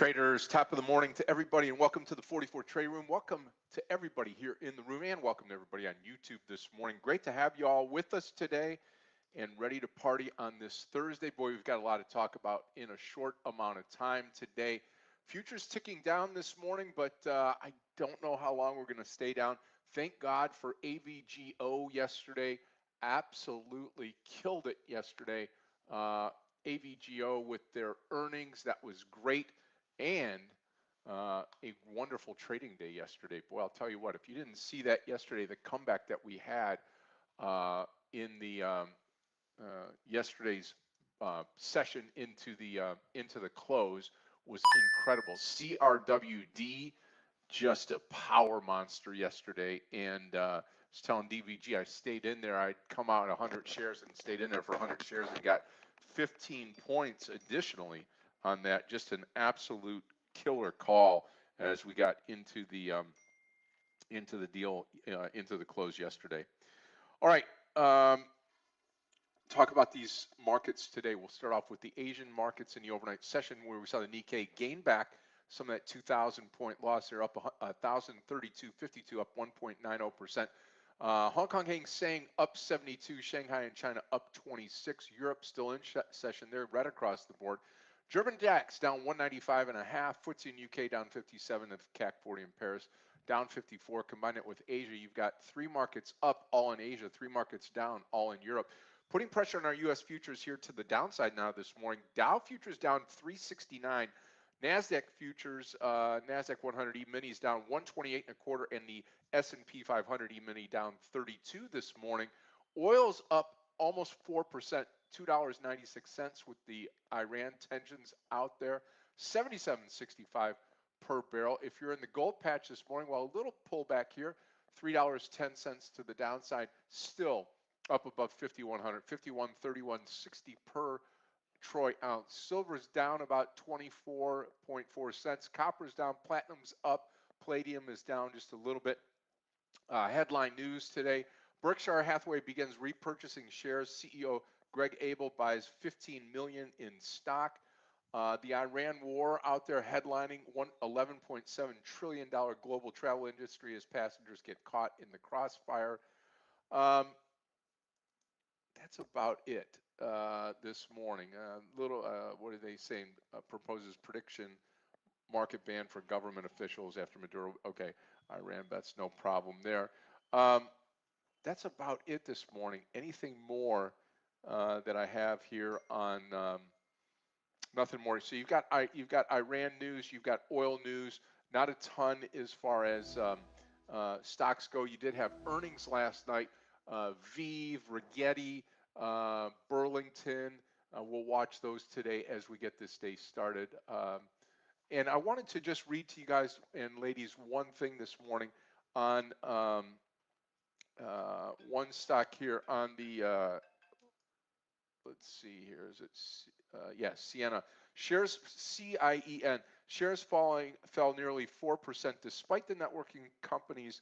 Traders, top of the morning to everybody, and welcome to the 44 Trade Room. Welcome to everybody here in the room, and welcome to everybody on YouTube this morning. Great to have you all with us today and ready to party on this Thursday. Boy, we've got a lot to talk about in a short amount of time today. Futures ticking down this morning, but I don't know how long we're going to stay down. Thank God for AVGO yesterday. Absolutely killed it yesterday. AVGO with their earnings, that was great. And a wonderful trading day yesterday. Boy, I'll tell you what, if you didn't see that yesterday, the comeback that we had in the yesterday's session into the close was incredible. CRWD, just a power monster yesterday. And I was telling DVG, I stayed in there. I'd come out 100 shares and stayed in there for 100 shares and got 15 points additionally on that. Just an absolute killer call as we got into the deal, into the close yesterday. All right, talk about these markets today. We'll start off with the Asian markets in the overnight session, where we saw the Nikkei gain back some of that 2,000 point loss. They're up 1,032.52, up 1.90%. Hong Kong Hang Seng up 72, Shanghai and China up 26, Europe still in session there, right across the board. German DAX down 195.5, FTSE in UK down 57, the CAC 40 in Paris down 54. Combine it with Asia, you've got three markets up, all in Asia, three markets down, all in Europe. Putting pressure on our US futures here to the downside now this morning. Dow futures down 369. NASDAQ futures, NASDAQ 100 E-minis down 128.25, and the S&P 500 E-mini down 32 this morning. Oil's up almost 4%, $2.96 with the Iran tensions out there, 77.65 per barrel. If you're in the gold patch this morning, well, a little pullback here, $3.10 to the downside, still up above 5,100, 51.31.60 per troy ounce. Silver's down about 24.4 cents. Copper's down, platinum's up, palladium is down just a little bit. Headline news today: Berkshire Hathaway begins repurchasing shares. CEO Greg Abel buys 15 million in stock. The Iran war out there headlining $11.7 trillion global travel industry as passengers get caught in the crossfire. That's about it this morning. What are they saying? Proposes prediction market ban for government officials after Maduro. Okay, Iran, that's no problem there. That's about it this morning. Anything more that I have here on? Nothing more. So you've got Iran news, you've got oil news. Not a ton as far as stocks go. You did have earnings last night. ViiV, Rigetti, Burlington. We'll watch those today as we get this day started. And I wanted to just read to you guys and ladies one thing this morning on one stock here on the, let's see here, is it, yes, Ciena. Shares, CIEN, shares fell nearly 4% despite the networking company's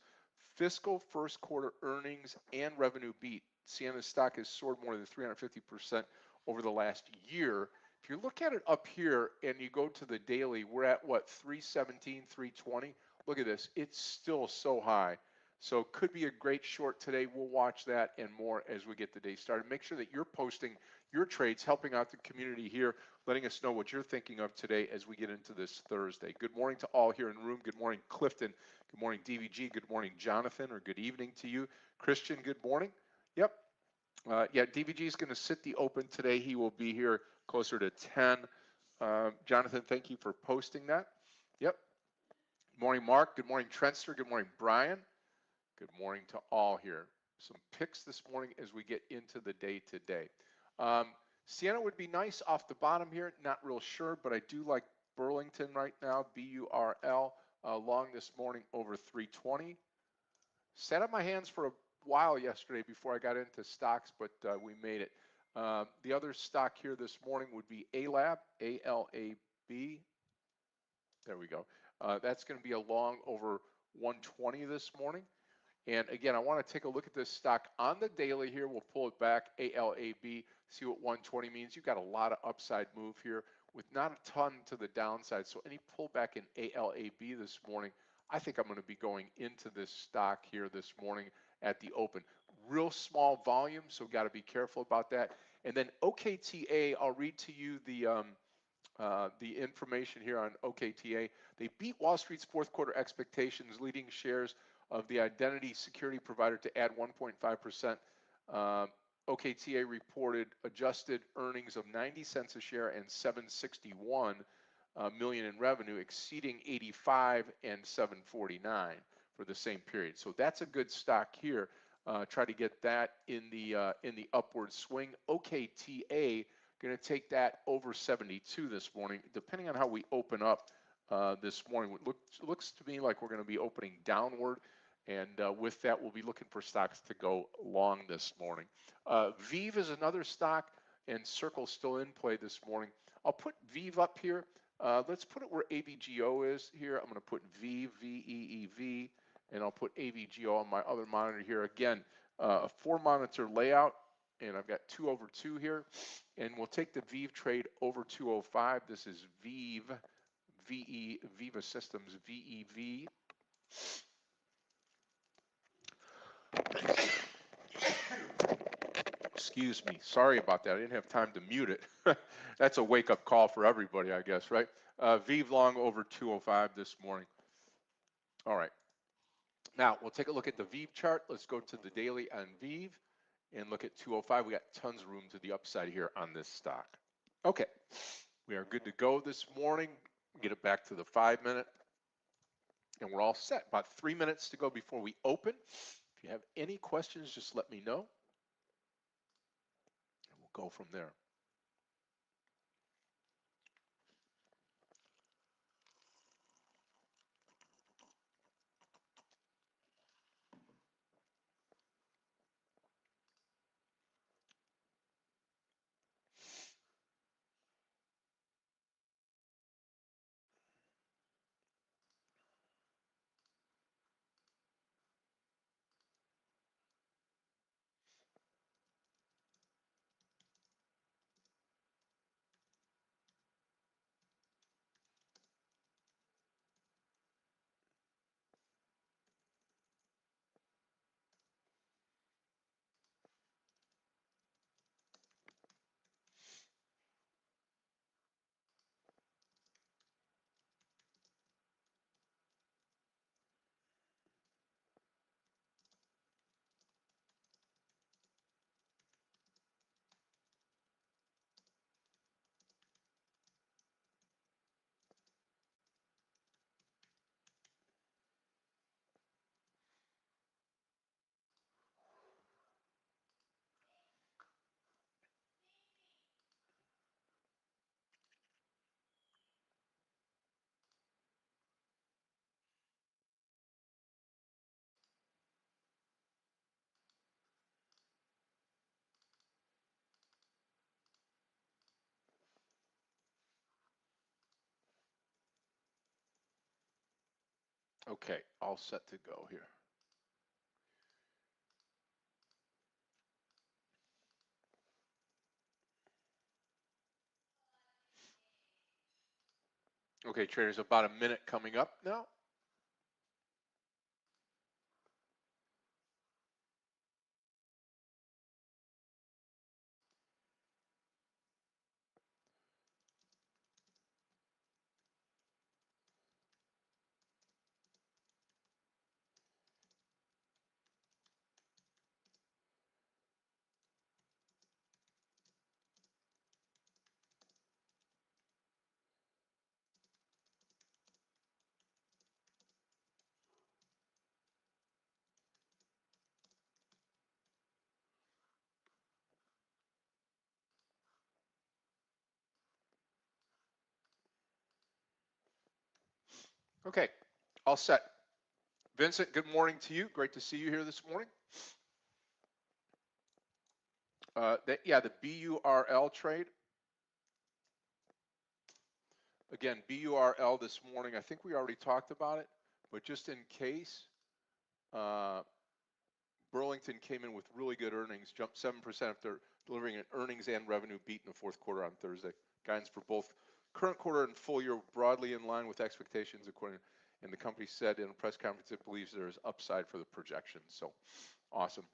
fiscal first quarter earnings and revenue beat. Ciena's stock has soared more than 350% over the last year. If you look at it up here and you go to the daily, we're at what, 317, 320? Look at this, it's still so high. So could be a great short today. We'll watch that and more as we get the day started. Make sure that you're posting your trades, helping out the community here, letting us know what you're thinking of today as we get into this Thursday. Good morning to all here in the room. Good morning, Clifton. Good morning, DVG. Good morning, Jonathan, or good evening to you. Christian, good morning. Yep. Yeah, DVG is going to sit the open today. He will be here closer to 10. Jonathan, thank you for posting that. Yep. Good morning, Mark. Good morning, Trentster. Good morning, Brian. Good morning to all here. Some picks this morning as we get into the day today. Ciena would be nice off the bottom here. Not real sure, but I do like Burlington right now, BURL, long this morning over 320. Sat on my hands for a while yesterday before I got into stocks, but we made it. The other stock here this morning would be ALAB, A-L-A-B. There we go. That's going to be a long over 120 this morning. And again, I want to take a look at this stock on the daily here. We'll pull it back, ALAB, see what 120 means. You've got a lot of upside move here with not a ton to the downside. So any pullback in ALAB this morning, I think I'm going to be going into this stock here this morning at the open. Real small volume, so got to be careful about that. And then OKTA, I'll read to you the information here on OKTA. They beat Wall Street's fourth quarter expectations, leading shares of the identity security provider to add 1.5%. OKTA reported adjusted earnings of 90 cents a share and 761 million in revenue, exceeding 85 and 749 for the same period. So that's a good stock here. Try to get that in the upward swing. OKTA going to take that over 72 this morning, depending on how we open up this morning. It looks to me like we're going to be opening downward, and with that, we'll be looking for stocks to go long this morning. VEEV is another stock, and Circle's still in play this morning. I'll put VEEV up here. Let's put it where AVGO is here. I'm going to put VEEV, V-E-E-V, and I'll put AVGO on my other monitor here. Again, a 4-monitor layout, and I've got 2 over 2 here. And we'll take the VEEV trade over 205. This is VEEV, Viva Systems, VEV. Excuse me, sorry about that. I didn't have time to mute it. That's a wake-up call for everybody, I guess, right? VEEV long over 205 this morning. All right. Now, we'll take a look at the VEEV chart. Let's go to the daily on VEEV and look at 205. We got tons of room to the upside here on this stock. Okay, we are good to go this morning. Get it back to the 5-minute, and we're all set. About 3 minutes to go before we open. If you have any questions, just let me know, and we'll go from there. Okay, all set to go here. Okay, traders, about a minute coming up now. Okay, all set. Vincent, good morning to you. Great to see you here this morning. Yeah, the BURL trade. Again, BURL this morning, I think we already talked about it, but just in case, Burlington came in with really good earnings, jumped 7% after delivering an earnings and revenue beat in the fourth quarter on Thursday. Guidance for both current quarter and full year broadly in line with expectations, according, and the company said in a press conference it believes there is upside for the projections. So awesome.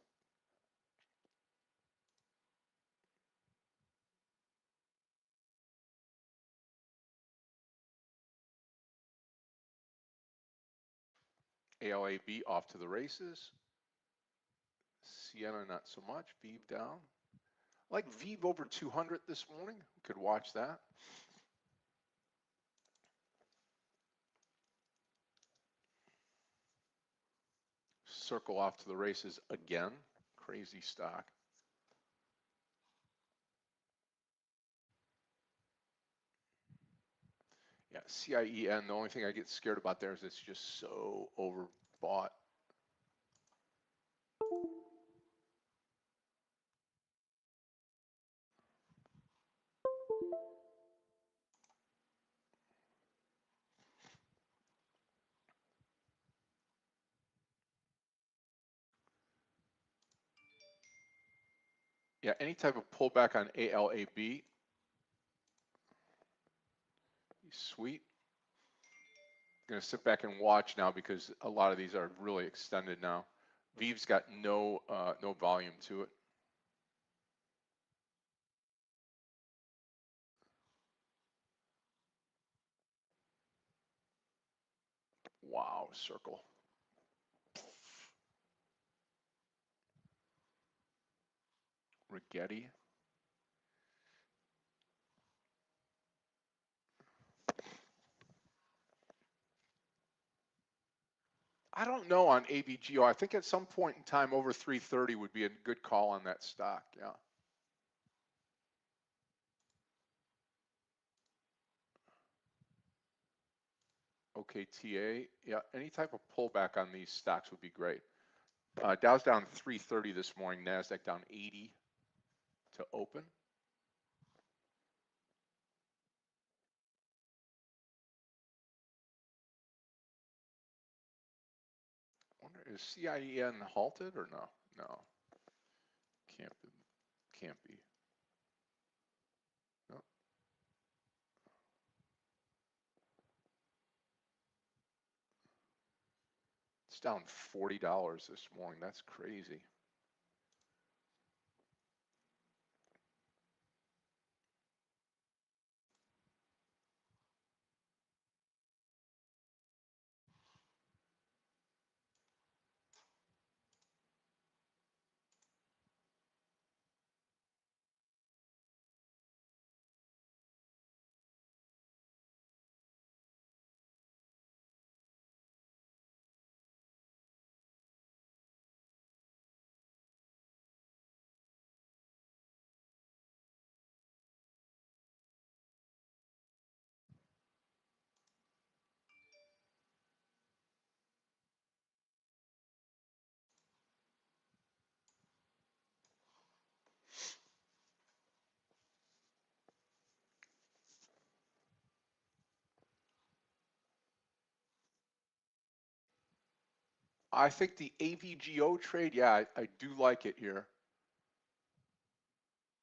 ALAB off to the races. Sienna not so much. VEEV down. I like VEEV over 200 this morning. We could watch that. Circle off to the races again. Crazy stock. Yeah, CIEN, the only thing I get scared about there is it's just so overbought. Yeah, any type of pullback on ALAB, sweet. Gonna sit back and watch now because a lot of these are really extended now. VEEV's got no volume to it. Wow, circle. Rigetti. I don't know on AVGO. I think at some point in time over 330 would be a good call on that stock. Yeah. OKTA. Yeah, any type of pullback on these stocks would be great. Dow's down 330 this morning. NASDAQ down 80 to open. Wonder, is CIEN halted or no? No. Can't be. No. It's down $40 this morning. That's crazy. I think the AVGO trade, yeah, I do like it here.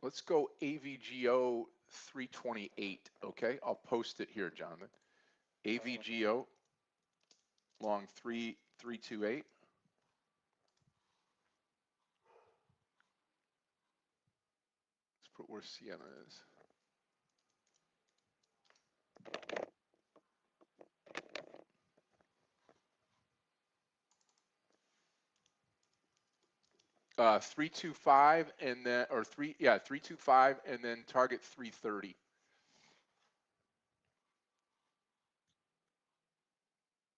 Let's go AVGO 328, okay? I'll post it here, Jonathan. AVGO long 328. Let's put where Sienna is. Uh, 325 and then, or 325 and then target 330.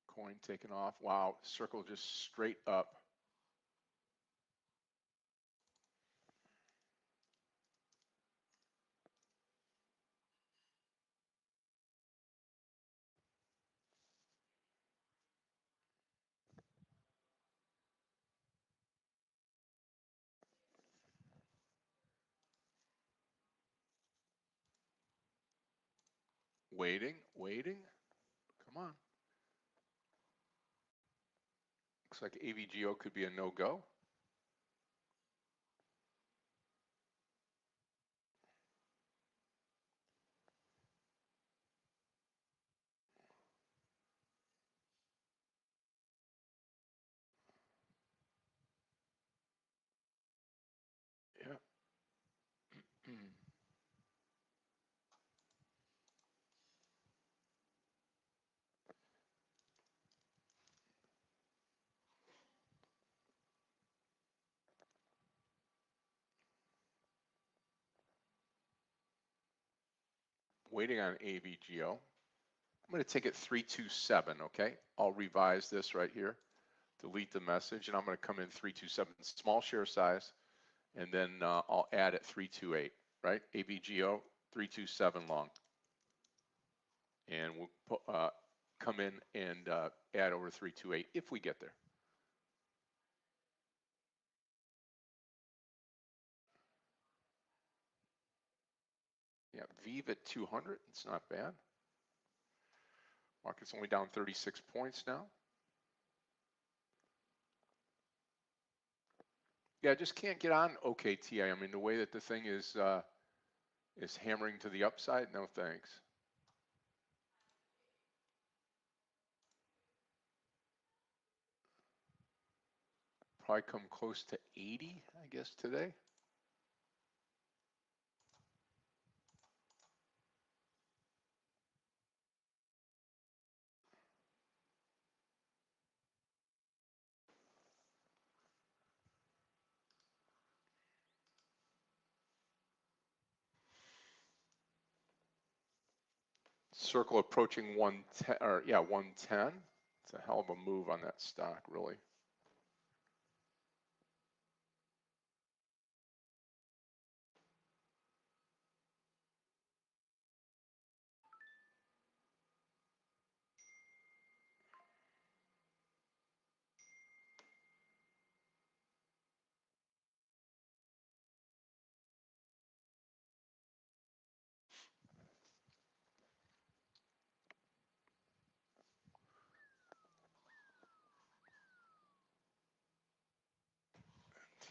Coin taken off. Wow, circle just straight up. Waiting. Come on. Looks like AVGO could be a no-go. waiting on AVGO. I'm going to take it 327, okay? I'll revise this right here, delete the message, and I'm going to come in 327, small share size, and then I'll add at 328, right? AVGO 327 long. And we'll put, come in and add over 328 if we get there. Yeah, VIV at 200, it's not bad. Market's only down 36 points now. Yeah, just can't get on OKTA. I mean, the way that the thing is hammering to the upside, no thanks. Probably come close to 80, I guess, today. Circle approaching 110, or yeah, 110. It's a hell of a move on that stock, really.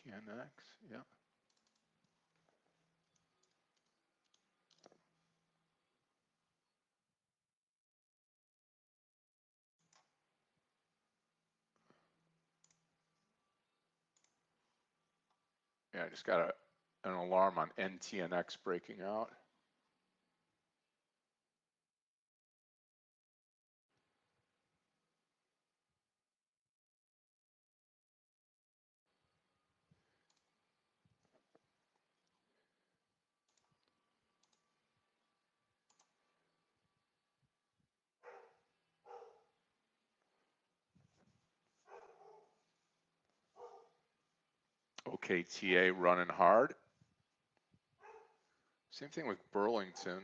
TNX, yeah. Yeah, I just got an alarm on NTNX breaking out. OKTA running hard. Same thing with Burlington.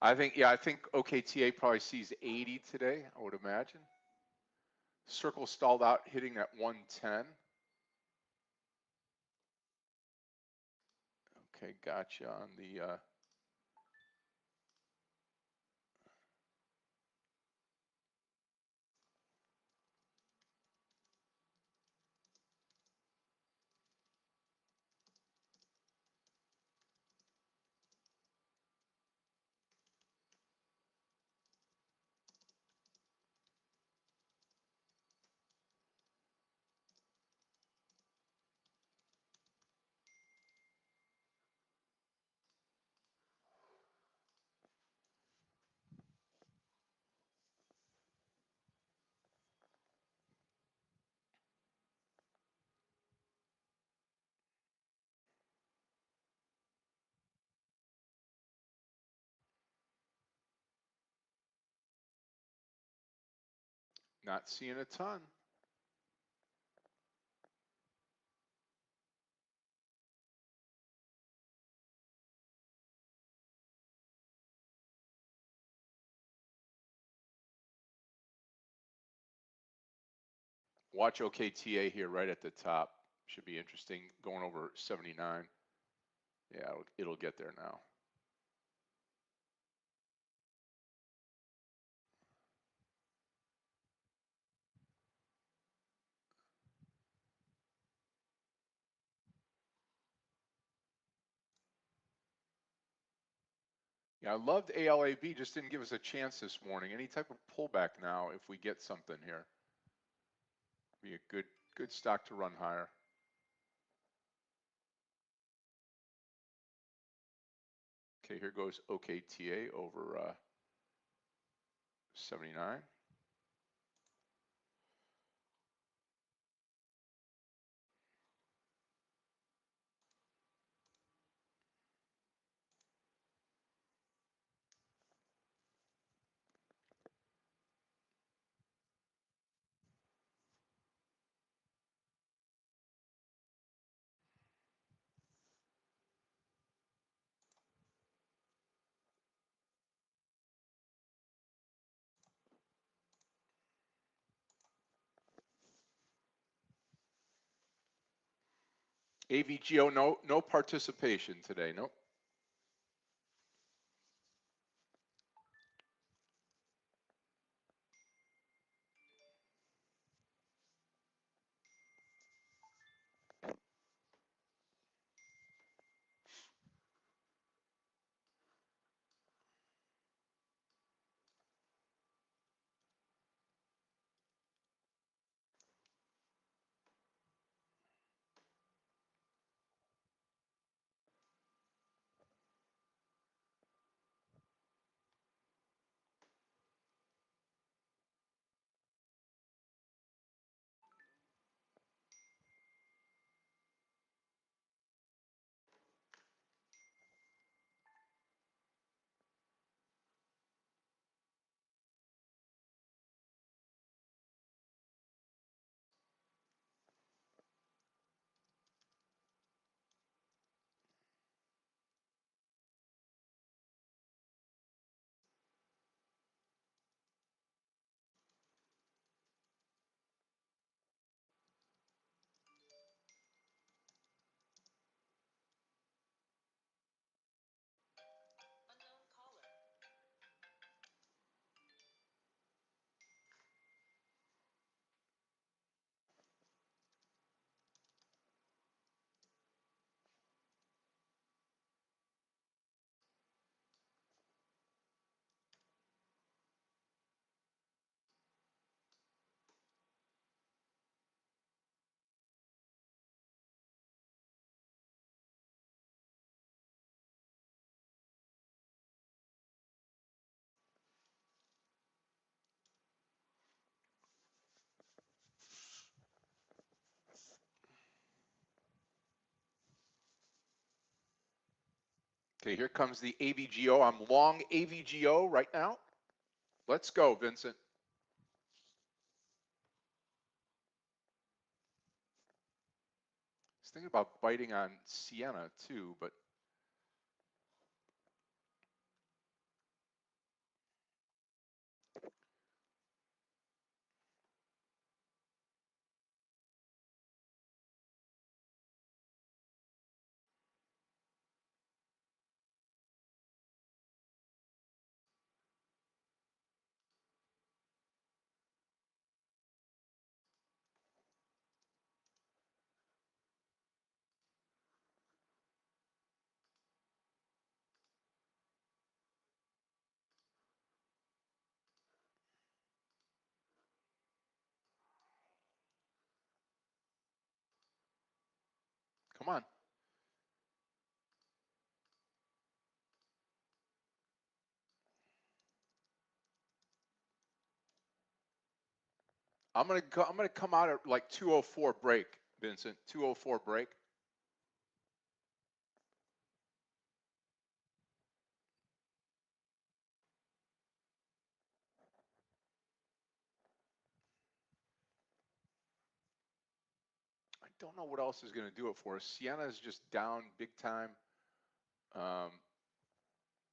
I think OKTA probably sees 80 today, I would imagine. Circle stalled out hitting that 110. Okay, gotcha on the not seeing a ton. Watch OKTA here right at the top. Should be interesting going over 79. Yeah, it'll get there now. Yeah, I loved ALAB, just didn't give us a chance this morning. Any type of pullback now if we get something here. Be a good stock to run higher. Okay, here goes OKTA over 79. AVGO, no participation today. Nope. Okay, here comes the AVGO. I'm long AVGO right now. Let's go, Vincent. I was thinking about biting on Sienna too, but come on. I'm gonna come out at like 204 break, Vincent. 204 break. I don't know what else is going to do it for us. Sienna is just down big time. Um,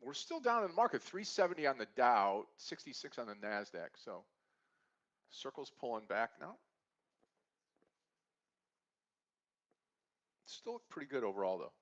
we're still down in the market. 370 on the Dow, 66 on the Nasdaq. So circle's pulling back now. Still look pretty good overall though.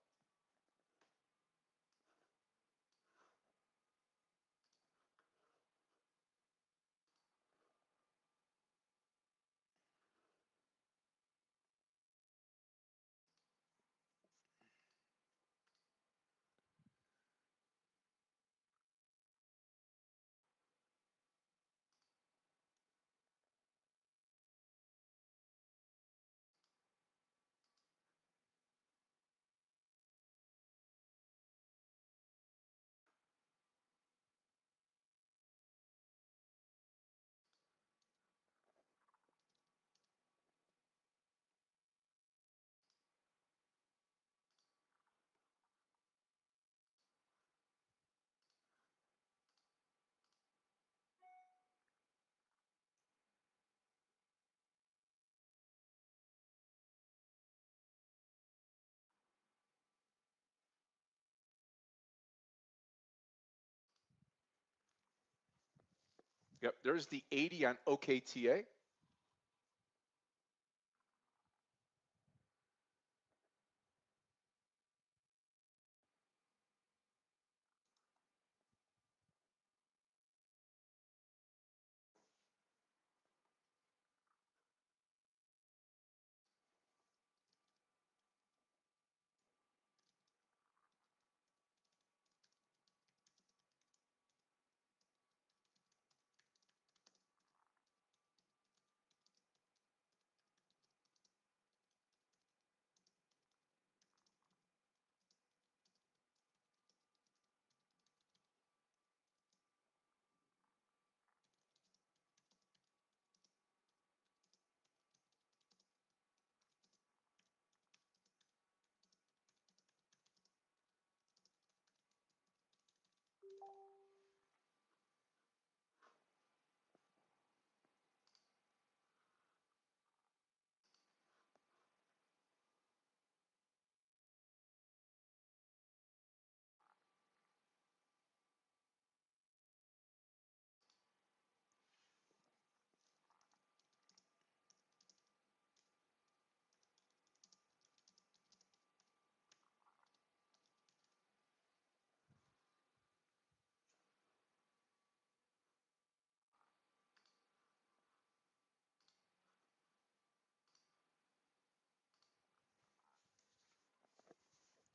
Yep, there's the 80 on OKTA.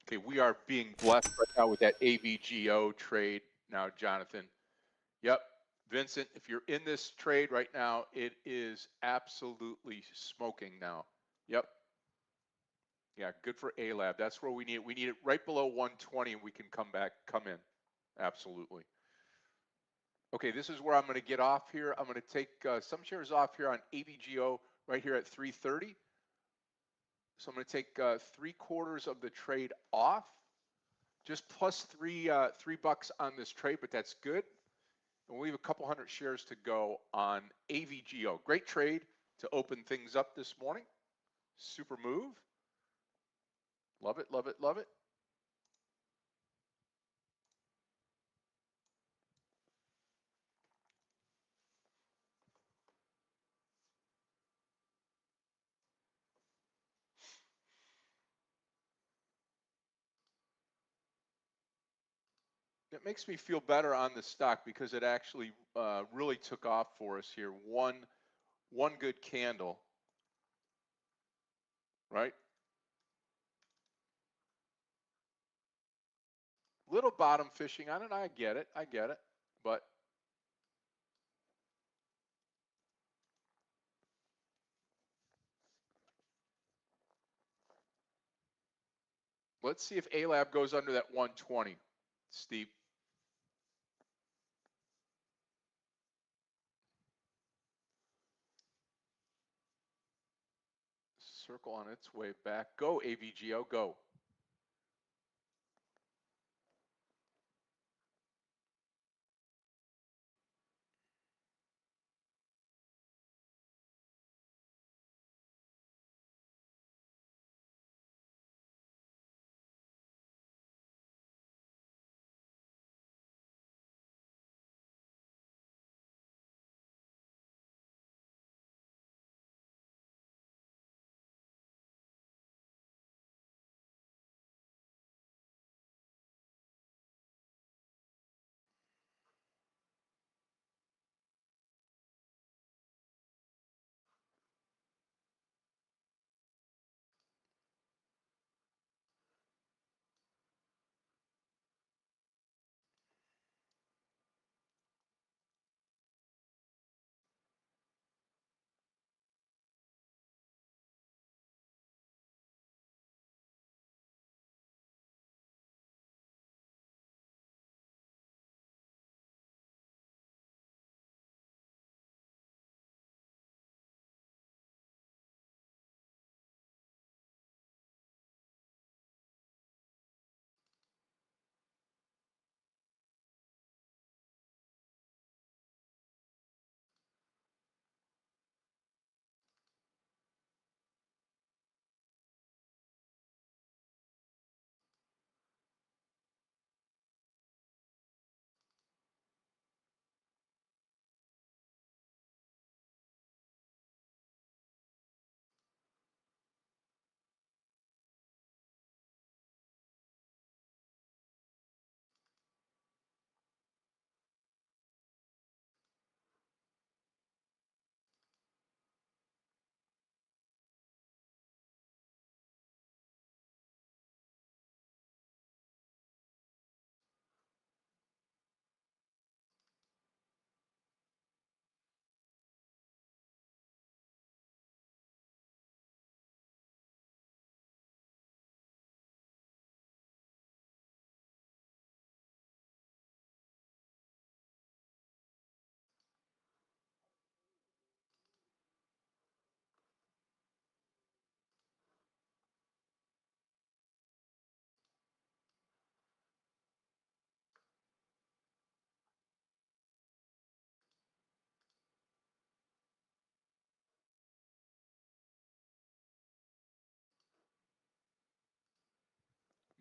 Okay, we are being blessed right now with that AVGO trade now, Jonathan. Yep, Vincent, if you're in this trade right now, it is absolutely smoking now. Yep. Yeah, good for A-Lab. That's where we need it. We need it right below 120 and we can come in. Absolutely. Okay, this is where I'm going to get off here. I'm going to take some shares off here on AVGO right here at 330. So I'm going to take 3/4 of the trade off, just plus $3 on this trade, but that's good. And we'll leave a couple hundred shares to go on AVGO. Great trade to open things up this morning. Super move. Love it, love it, love it. It makes me feel better on the stock because it actually really took off for us here. One good candle, right? Little bottom fishing on it. I get it. I get it. But let's see if A-Lab goes under that 120, Steve. Circle on its way back. Go, AVGO, go.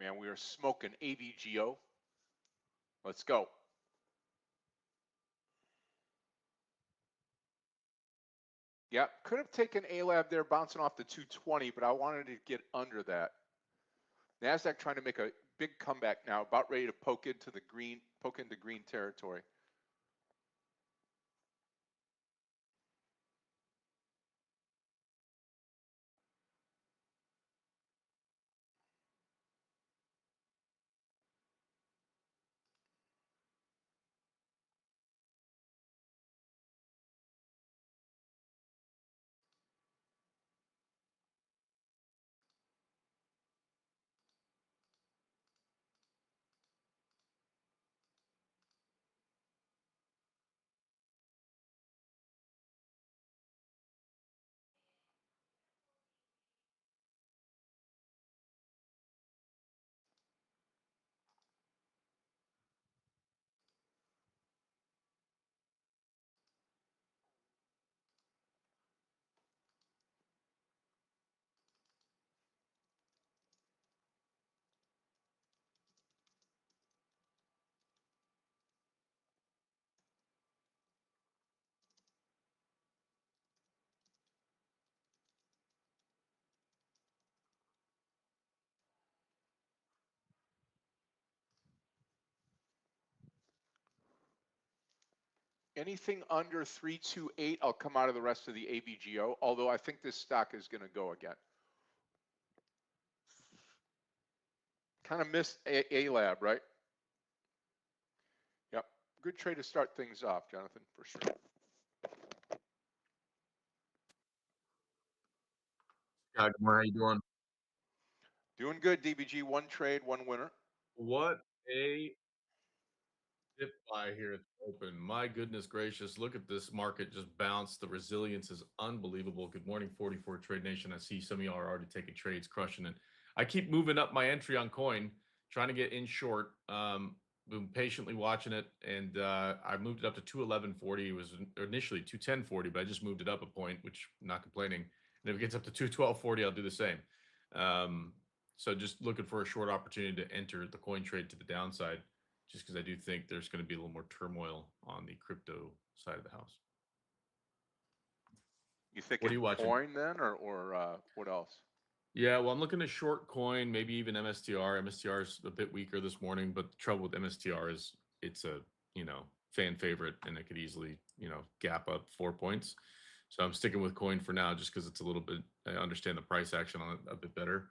man, we are smoking AVGO. Let's go. Yeah, could have taken A-Lab there bouncing off the 220, but I wanted to get under that. NASDAQ trying to make a big comeback now, about ready to poke into green territory. Anything under 328, I'll come out of the rest of the AVGO, although I think this stock is going to go again. Kind of missed A-Lab, right? Yep. Good trade to start things off, Jonathan, for sure. Good morning. How you doing? Doing good, DBG. One trade, one winner. What a dip buy here at the open. My goodness gracious, look at this market just bounce. The resilience is unbelievable. Good morning, 44 Trade Nation. I see some of y'all are already taking trades, crushing it. I keep moving up my entry on coin, trying to get in short. Been patiently watching it, and I moved it up to 211.40. It was initially 210.40, but I just moved it up a point, which I'm not complaining. And if it gets up to 212.40, I'll do the same. So just looking for a short opportunity to enter the coin trade to the downside, just because I do think there's going to be a little more turmoil on the crypto side of the house. You think What are you watching? coin then, or what else? Yeah, well, I'm looking at short coin, maybe even MSTR. MSTR is a bit weaker this morning, but the trouble with MSTR is it's a, fan favorite, and it could easily, gap up 4 points. So I'm sticking with coin for now, just because it's a little bit, I understand the price action on it a bit better.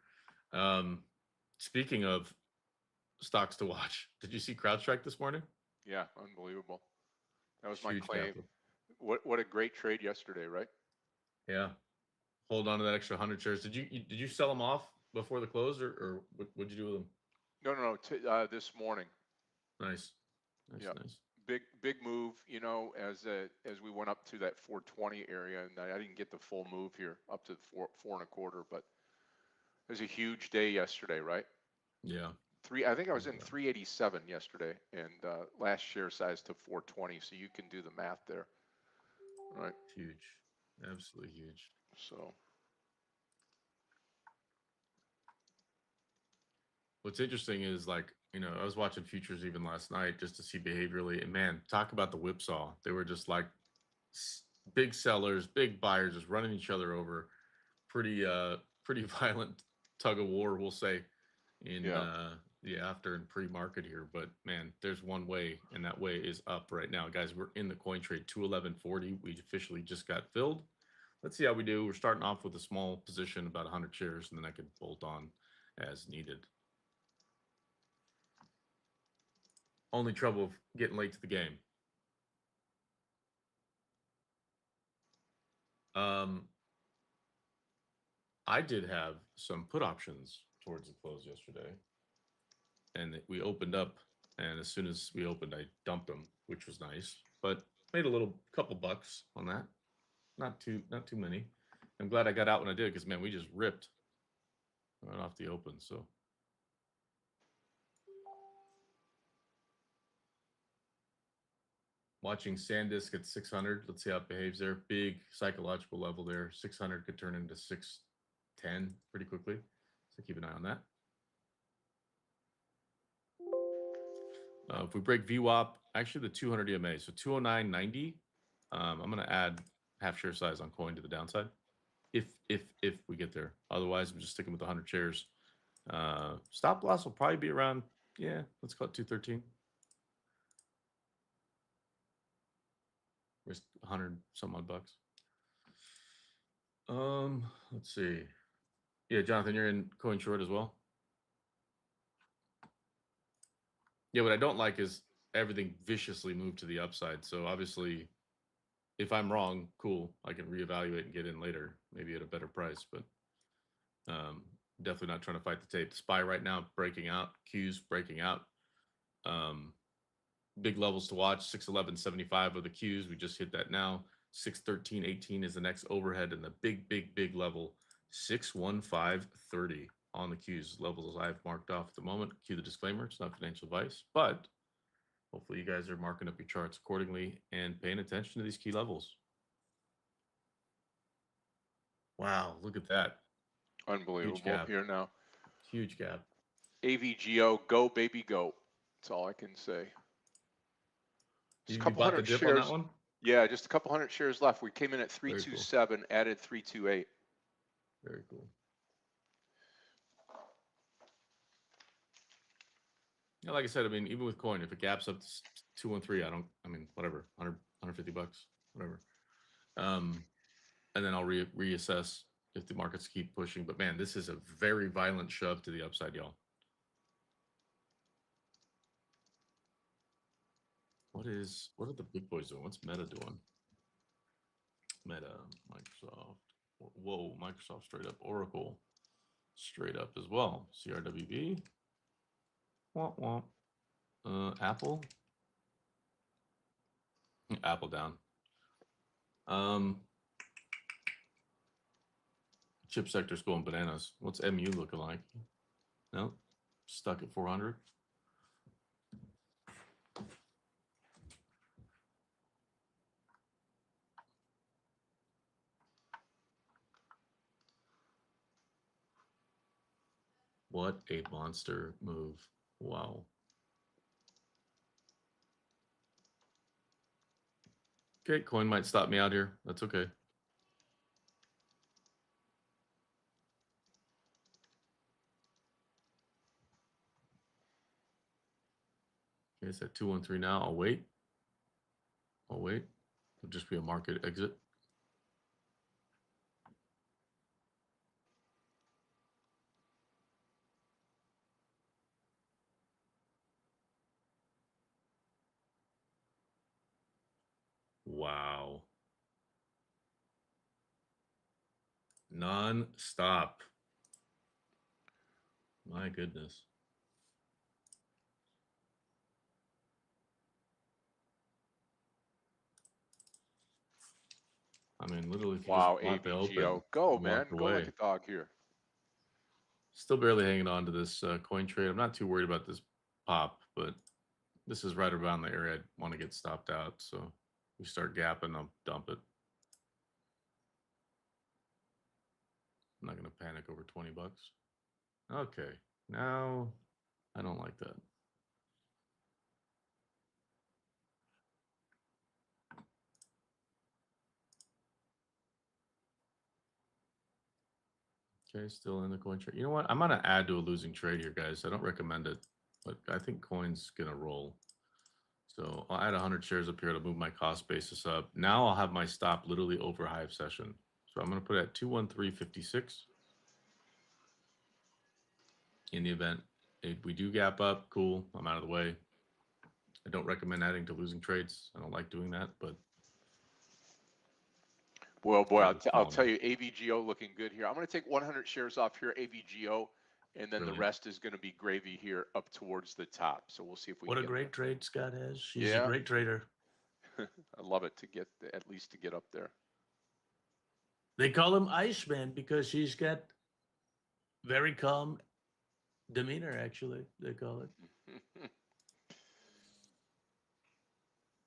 Speaking of stocks to watch, did you see CrowdStrike this morning? Yeah, unbelievable. That was Huge my claim. capital. What a great trade yesterday, right? Yeah. Hold on to that extra 100 shares. Did you sell them off before the close, or what'd you do with them? No. This morning. Nice. Yeah. Nice. Big move, as we went up to that 420 area, and I didn't get the full move here up to four and a quarter, but it was a huge day yesterday, right? Yeah. I think I was in 387 yesterday, and last share size to 420, so you can do the math there, right? Huge. Absolutely huge. So What's interesting is, I was watching futures even last night just to see behaviorally, and man, talk about the whipsaw. They were just like big sellers, big buyers, just running each other over. Pretty violent tug of war, we'll say, in the after and pre-market here. But man, there's one way, and that way is up right now. Guys, we're in the coin trade, 211.40. We officially just got filled. Let's see how we do. We're starting off with a small position, about 100 shares, and then I could bolt on as needed. Only trouble of getting late to the game. I did have some put options towards the close yesterday, and we opened up, and as soon as we opened, I dumped them, which was nice, but made a couple bucks on that. Not too many. I'm glad I got out when I did, because man, we just ripped right off the open. So watching SanDisk at 600. Let's see how it behaves there. Big psychological level there. 600 could turn into 610 pretty quickly. So keep an eye on that. If we break VWAP, actually the 200 EMA, so 209.90. I'm gonna add half share size on coin to the downside, if we get there. Otherwise, I'm just sticking with 100 shares. Stop loss will probably be around, yeah, let's call it 213. Risk 100 some odd bucks. Let's see. Yeah, Jonathan, you're in coin short as well. Yeah, what I don't like is everything viciously moved to the upside. So obviously, if I'm wrong, cool. I can reevaluate and get in later, maybe at a better price. But definitely not trying to fight the tape. The SPY right now breaking out, Qs breaking out. Big levels to watch. 611.75 of the Qs. We just hit that now. 613.18 is the next overhead, and the big level 615.30 on the Qs. Levels I've marked off at the moment. Cue the disclaimer. It's not financial advice, but hopefully you guys are marking up your charts accordingly and paying attention to these key levels. Wow, look at that. Unbelievable here now. Huge gap. AVGO, go baby go. That's all I can say. Just You bought the dip shares on that one? Yeah, just a couple hundred shares left. We came in at 327, cool. Added 328. Very cool. Yeah, like I said, I mean, even with coin, if it gaps up to 213, whatever, 100, 150 bucks, whatever. And then I'll reassess if the markets keep pushing. But man, this is a very violent shove to the upside, y'all. What are the big boys doing? What's Meta doing? Meta, Microsoft. Whoa, Microsoft straight up. Oracle straight up as well. CRWB. Womp womp. Apple. Apple down. Chip sector's going bananas. What's MU looking like? No, stuck at 400. What a monster move. Wow. Okay, coin might stop me out here. That's okay. Okay, it's at 213 now. I'll wait. It'll just be a market exit. Wow. Non-stop. My goodness. I mean, literally, if you wow, just bought the open, go, man. away. Go like a dog here. Still barely hanging on to this coin trade. I'm not too worried about this pop, but this is right around the area I'd want to get stopped out. So we start gapping, I'll dump it. I'm not going to panic over 20 bucks. Okay, now I don't like that. Okay, still in the coin trade. You know what? I'm going to add to a losing trade here, guys. I don't recommend it, but I think coin's going to roll. So I'll add 100 shares up here to move my cost basis up. Now I'll have my stop literally over high of session. So I'm going to put it at 213.56. In the event if we do gap up, cool, I'm out of the way. I don't recommend adding to losing trades. I don't like doing that, but well, boy, I'll tell you, AVGO looking good here. I'm going to take 100 shares off here, AVGO, and then the rest is going to be gravy here up towards the top. So we'll see if we. What a great trade Scott has. She's a great trader. I love it to get at least to get up there. They call him Iceman because he's got very calm demeanor. Actually, they call it.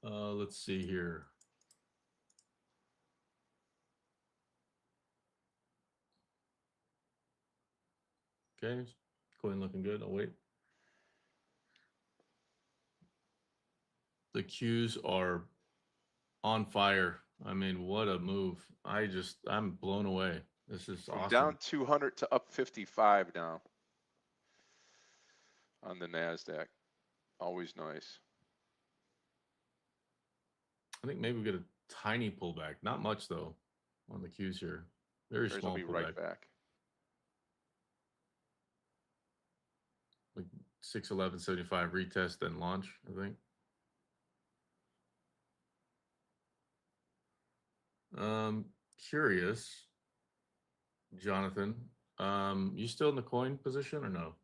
Let's see here. Okay, coin looking good. I'll wait. The Qs are on fire. I mean, what a move. I'm blown away. This is From awesome. down 200 to up 55 now on the NASDAQ. Always nice. I think maybe we get a tiny pullback. Not much though on the Qs here. Very Shares small will be pullback. right back. Like 611.75 retest then launch, I think. Curious, Jonathan. You still in the coin position or no?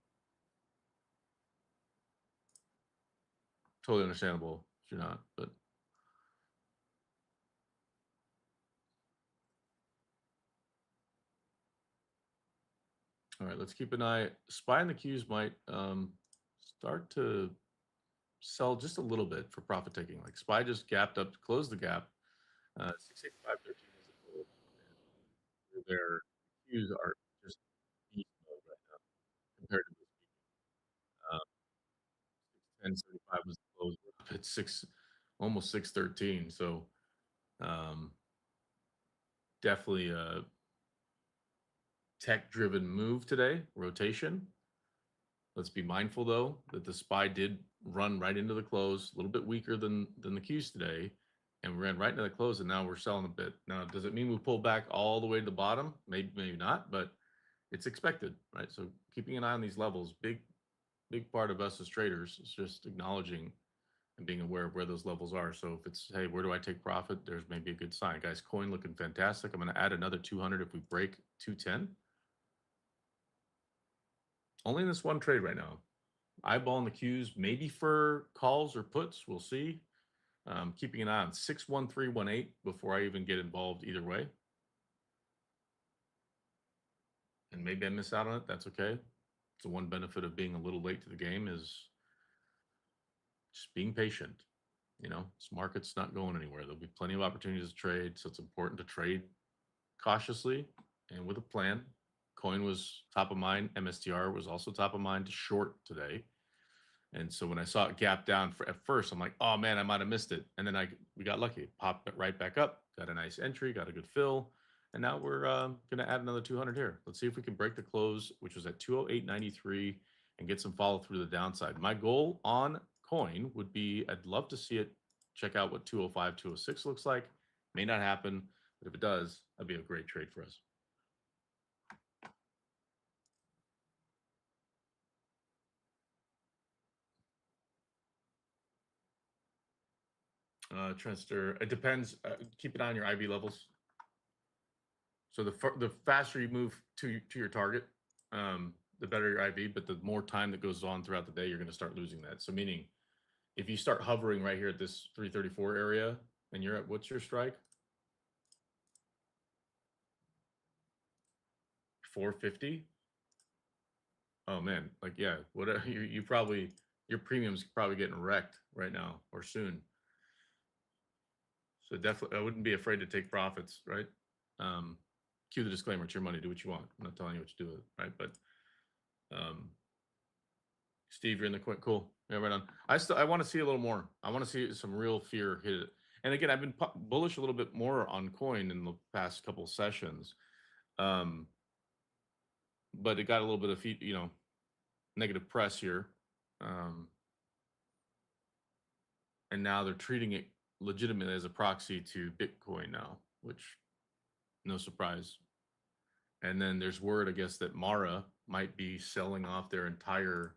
Totally understandable if you're not, but all right, let's keep an eye. SPY and the Qs might start to sell just a little bit for profit taking. Like SPY just gapped up to close the gap. 685.13 is the goal. And their Qs are just beast mode right now compared to this week. 610.75 was the close. We're up at almost 613. So definitely a tech-driven move today, rotation. Let's be mindful though that the SPY did run right into the close, a little bit weaker than the Qs today, and we ran right into the close, and now we're selling a bit. Now, does it mean we pull back all the way to the bottom? Maybe not, but it's expected, right? So keeping an eye on these levels, big part of us as traders is just acknowledging and being aware of where those levels are. So if it's, hey, where do I take profit? There's maybe a good sign. Guys, coin looking fantastic. I'm going to add another 200 if we break 210. Only in this one trade right now. Eyeballing the Qs, maybe for calls or puts. We'll see. Keeping an eye on 61318 before I even get involved either way. And maybe I miss out on it. That's okay. It's the one benefit of being a little late to the game is just being patient. You know, this market's not going anywhere. There'll be plenty of opportunities to trade. So it's important to trade cautiously and with a plan. Coin was top of mind. MSTR was also top of mind to short today. And so when I saw it gap down at first, I'm like, oh man, I might have missed it. And then we got lucky, popped it right back up, got a nice entry, got a good fill. And now we're going to add another 200 here. Let's see if we can break the close, which was at 208.93, and get some follow through the downside. My goal on coin would be, I'd love to see it check out what 205, 206 looks like. May not happen, but if it does, that'd be a great trade for us. Trendster, it depends. Keep an eye on your IV levels. So the faster you move to your target, the better your IV. But the more time that goes on throughout the day, you're going to start losing that. So meaning, if you start hovering right here at this 334 area, and you're at what's your strike? 450. Oh man, like yeah, whatever you probably your premium's probably getting wrecked right now or soon. So definitely, I wouldn't be afraid to take profits, right? Cue the disclaimer: it's your money. Do what you want. I'm not telling you what to do with it, right? But Steve, you're in the quick. Cool. Yeah, right on. I want to see a little more. I want to see some real fear hit it. And again, I've been bullish a little bit more on coin in the past couple sessions, but it got a little bit of negative press here, and now they're treating it legitimately as a proxy to Bitcoin now, which no surprise. And then there's word, I guess, that Mara might be selling off their entire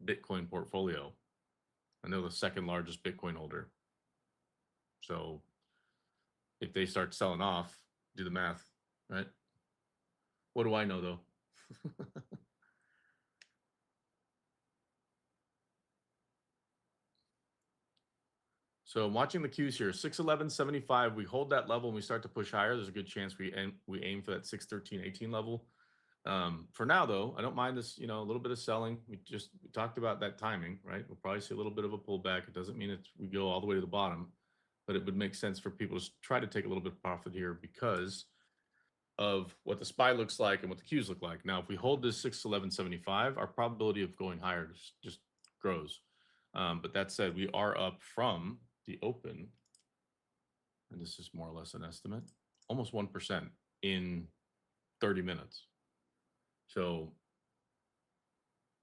Bitcoin portfolio. And they're the second largest Bitcoin holder. So if they start selling off, do the math, right? What do I know though? So I'm watching the Qs here, 611.75. We hold that level and we start to push higher. There's a good chance we aim for that 613.18 level. For now, though, I don't mind this, a little bit of selling. We talked about that timing, right? We'll probably see a little bit of a pullback. It doesn't mean we go all the way to the bottom, but it would make sense for people to try to take a little bit of profit here because of what the SPY looks like and what the Qs look like. Now, if we hold this 611.75, our probability of going higher just grows. But that said, we are up from the open, and this is more or less an estimate, almost 1% in 30 minutes. So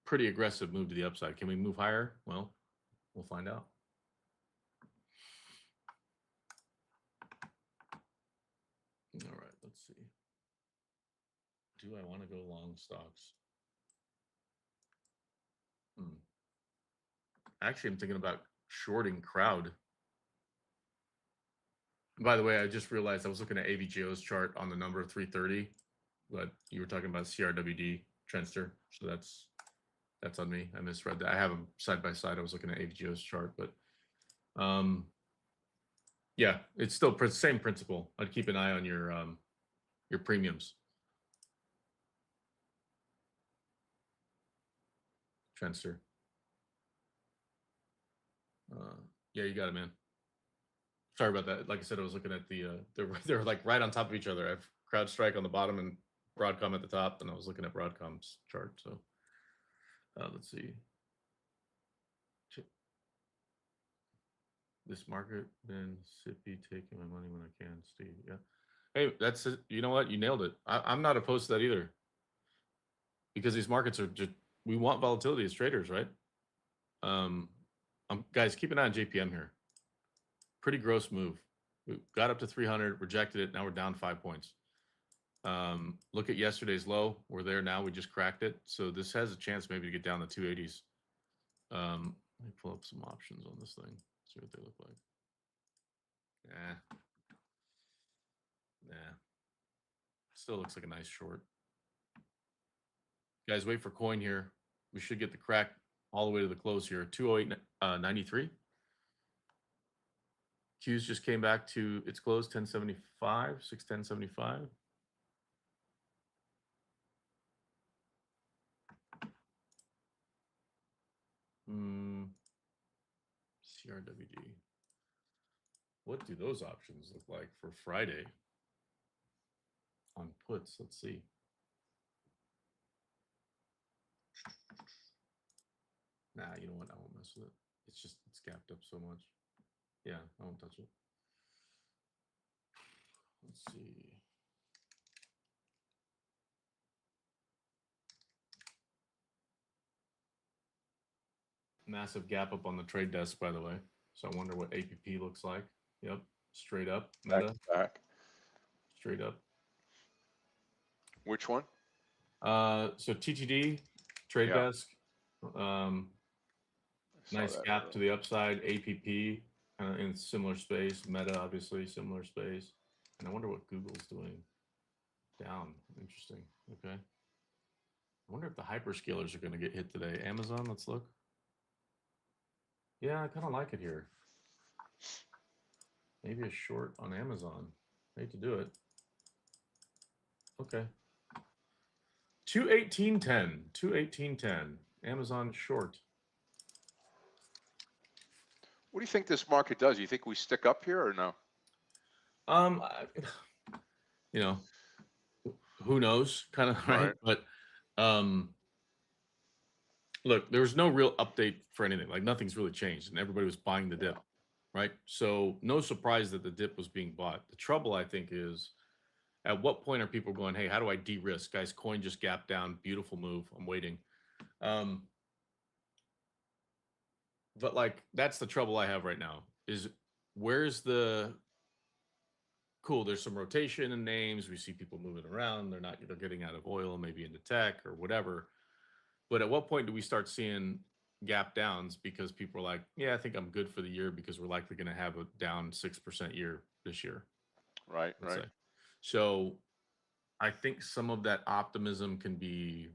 pretty aggressive move to the upside. Can we move higher? Well, we'll find out. All right, let's see. Do I want to go long stocks? Actually, I'm thinking about shorting crowd. By the way, I just realized I was looking at AVGO's chart on the number of 330, but you were talking about CRWD Trenster, so that's on me. I misread that. I have them side by side. I was looking at AVGO's chart, but yeah, it's still same principle. I'd keep an eye on your premiums. Trenster. Yeah, you got it, man. Sorry about that. Like I said, I was looking at the they're like right on top of each other. I have CrowdStrike on the bottom and Broadcom at the top, and I was looking at Broadcom's chart. So let's see. This market, then Sippy taking my money when I can. Steve, yeah. Hey, that's it. You know what? You nailed it. I'm not opposed to that either. Because these markets are just, we want volatility as traders, right? Guys, keep an eye on JPM here. Pretty gross move. We got up to 300, rejected it. Now we're down 5 points. Look at yesterday's low. We're there now. We just cracked it. So this has a chance maybe to get down to 280s. Let me pull up some options on this thing. See what they look like. Nah. Still looks like a nice short. Guys, wait for coin here. We should get the crack all the way to the close here. 208.93. Q's just came back to its close, 1075, 610.75. CRWD. What do those options look like for Friday on puts? Let's see. Nah, you know what? I won't mess with it. It's gapped up so much. Yeah, I won't touch it. Let's see. Massive gap up on the trade desk, by the way. So I wonder what APP looks like. Yep, straight up. Meta. Back. Straight up. Which one? So TTD, trade Yeah. desk. Nice gap to the upside. APP kind of in similar space. Meta, obviously, similar space. And I wonder what Google's doing. Down. Interesting. Okay. I wonder if the hyperscalers are going to get hit today. Amazon, let's look. Yeah, I kind of like it here. Maybe a short on Amazon. Hate to do it. Okay. 218.10. 218.10. Amazon short. What do you think this market does? You think we stick up here or no? You know, who knows, kind of, right? But look, there was no real update for anything. Like nothing's really changed, and everybody was buying the dip, right? So no surprise that the dip was being bought. The trouble, I think, is at what point are people going, hey, how do I de-risk? Guys, coin just gapped down. Beautiful move. I'm waiting. But like, that's the trouble I have right now is where's the cool, there's some rotation in names. We see people moving around. They're getting out of oil, maybe into tech or whatever. But at what point do we start seeing gap downs because people are like, yeah, I think I'm good for the year because we're likely going to have a down 6% year this year. Right. Say. So I think some of that optimism can be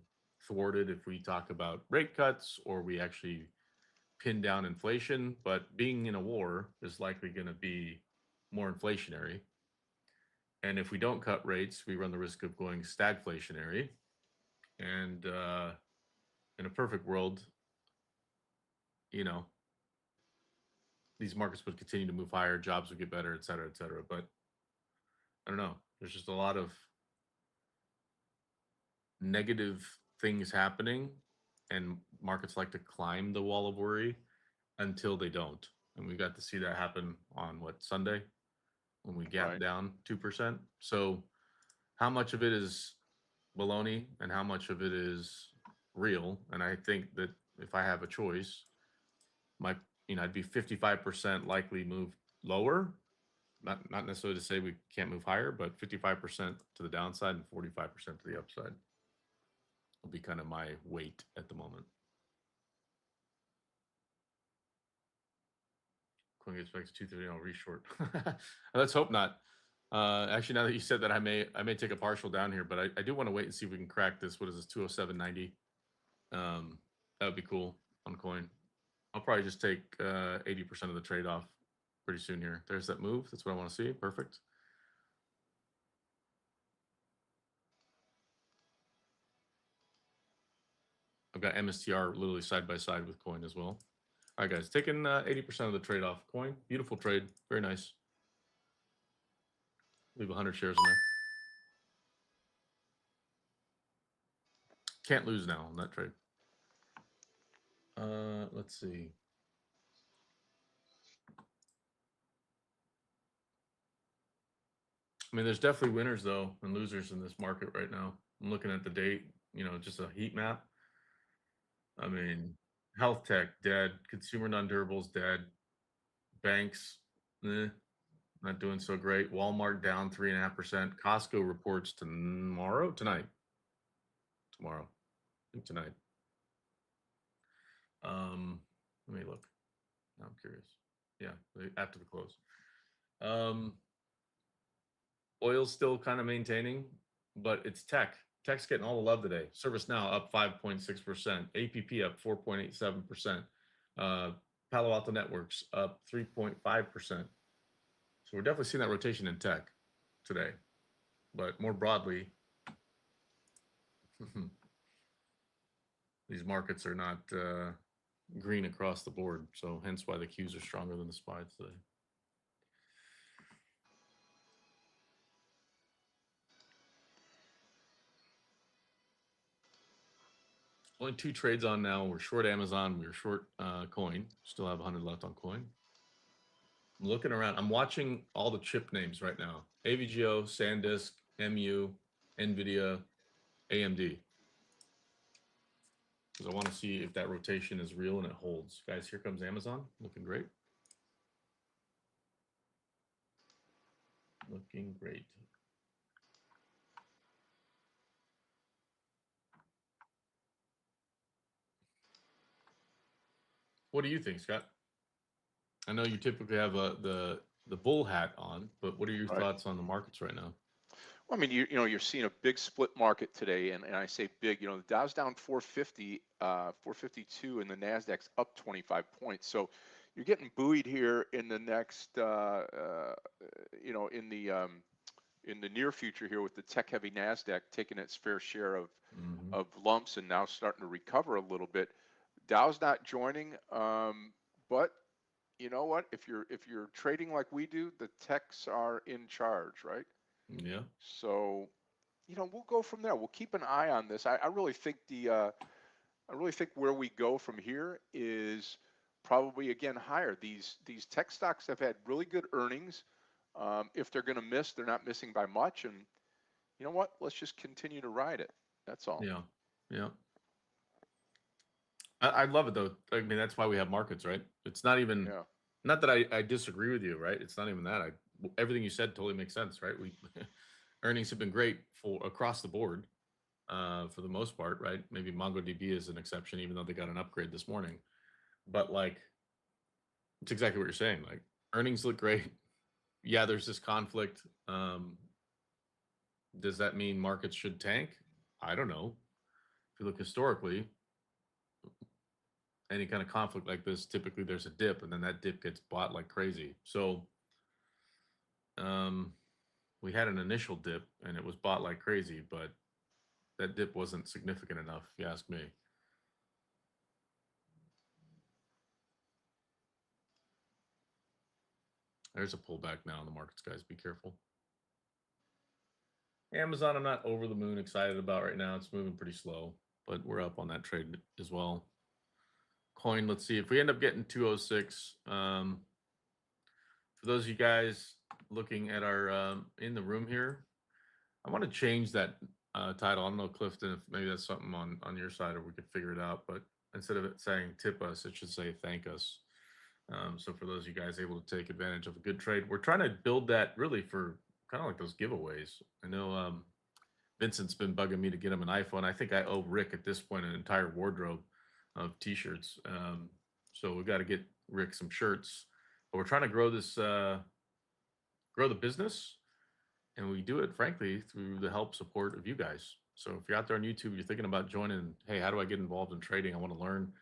thwarted if we talk about rate cuts or we actually pin down inflation. But being in a war is likely going to be more inflationary. And if we don't cut rates, we run the risk of going stagflationary. And in a perfect world, you know, these markets would continue to move higher, jobs would get better, et cetera, et cetera. But I don't know. There's just a lot of negative things happening, and markets like to climb the wall of worry. until they don't. And we got to see that happen on what, Sunday, when we gapped Right. down 2%. So how much of it is baloney and how much of it is real? And I think that if I have a choice, I'd be 55% likely move lower. Not necessarily to say we can't move higher, but 55% to the downside and 45% to the upside will be kind of my weight at the moment. Coin gets back to 230. I'll reshort. Let's hope not. Actually, now that you said that, I may take a partial down here, but I do want to wait and see if we can crack this. What is this? 207.90. That would be cool on coin. I'll probably just take 80% of the trade off pretty soon here. There's that move. That's what I want to see. Perfect. I've got MSTR literally side by side with coin as well. All right, guys, taking 80% of the trade off coin. Beautiful trade. Very nice. Leave 100 shares in there. Can't lose now on that trade. Let's see. I mean, there's definitely winners though and losers in this market right now. I'm looking at the date, just a heat map. I mean, health tech dead, consumer non-durables dead, banks not doing so great. Walmart down 3.5%. Costco reports tonight. I think tonight. Let me look. Now I'm curious. Yeah, after the close. Oil's still kind of maintaining, but it's tech. Tech's getting all the love today. ServiceNow up 5.6%. APP up 4.87%. Palo Alto Networks up 3.5%. So we're definitely seeing that rotation in tech today. But more broadly, these markets are not green across the board. So hence why the Qs are stronger than the SPYs today. Only 2 trades on now. We're short Amazon. We're short coin. Still have 100 left on coin. I'm looking around. I'm watching all the chip names right now. AVGO, SanDisk, MU, NVIDIA, AMD. Because I want to see if that rotation is real and it holds. Guys, here comes Amazon. Looking great. Looking great. What do you think, Scott? I know you typically have the bull hat on, but what are your Right. thoughts on the markets right now? Well, I mean, you're seeing a big split market today, and I say big. The Dow's down 450, 452, and the Nasdaq's up 25 points. So you're getting buoyed here in the next, in the near future here with the tech-heavy Nasdaq taking its fair share of lumps and now starting to recover a little bit. Dow's not joining, but you know what? If you're trading like we do, the techs are in charge, right? Yeah. So, we'll go from there. We'll keep an eye on this. I really think I really think where we go from here is probably again higher. These tech stocks have had really good earnings. If they're going to miss, they're not missing by much. And you know what? Let's just continue to ride it. That's all. Yeah. Yeah. I love it though. I mean, that's why we have markets, right? It's not even, Yeah. not that I disagree with you, right? It's not even that. Everything you said totally makes sense, right? Earnings have been great for across the board, for the most part, right? Maybe MongoDB is an exception, even though they got an upgrade this morning. But like, it's exactly what you're saying. Like, earnings look great. Yeah, there's this conflict. Does that mean markets should tank? I don't know. If you look historically, any kind of conflict like this, typically there's a dip, and then that dip gets bought like crazy. So, we had an initial dip, and it was bought like crazy, but that dip wasn't significant enough, if you ask me. There's a pullback now in the markets, guys. Be careful. Amazon, I'm not over the moon excited about right now. It's moving pretty slow, but we're up on that trade as well. coin. Let's see if we end up getting 206. For those of you guys looking at our in the room here, I want to change that title. I don't know, Clifton, if maybe that's something on your side, or we could figure it out. But instead of it saying "tip us," it should say "thank us." So for those of you guys able to take advantage of a good trade, we're trying to build that really for kind of like those giveaways. I know Vincent's been bugging me to get him an iPhone. I think I owe Rick at this point an entire wardrobe of T-shirts. So we've got to get Rick some shirts. But we're trying to grow this, grow the business, and we do it frankly through the help support of you guys. So if you're out there on YouTube, you're thinking about joining. Hey, how do I get involved in trading? I want to learn.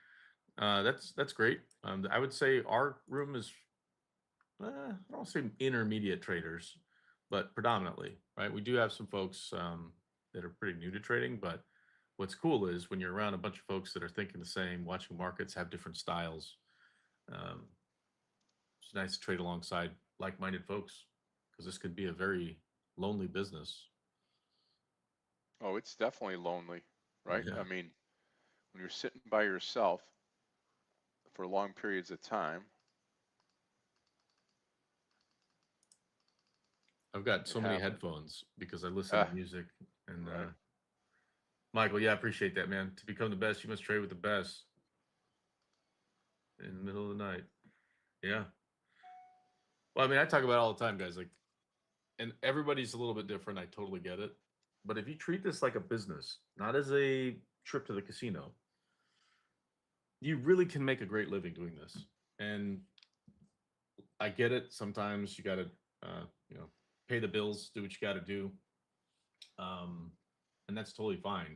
That's great. I would say our room is I don't want to say intermediate traders, but predominantly, right? We do have some folks that are pretty new to trading, but what's cool is when you're around a bunch of folks that are thinking the same, watching markets, have different styles. Um, it's nice to trade alongside like-minded folks because this could be a very lonely business. Oh, it's definitely lonely, right? Yeah. I mean, when you're sitting by yourself for long periods of time, I've got it so many happens. headphones because I listen to music. And Right. Michael, yeah, I appreciate that, man. To become the best, you must trade with the best in the middle of the night. Yeah. Well, I mean, I talk about it all the time, guys. Like, and everybody's a little bit different. I totally get it. But if you treat this like a business, not as a trip to the casino, you really can make a great living doing this. And I get it. Sometimes you got to, you know, pay the bills, do what you got to do. And that's totally fine.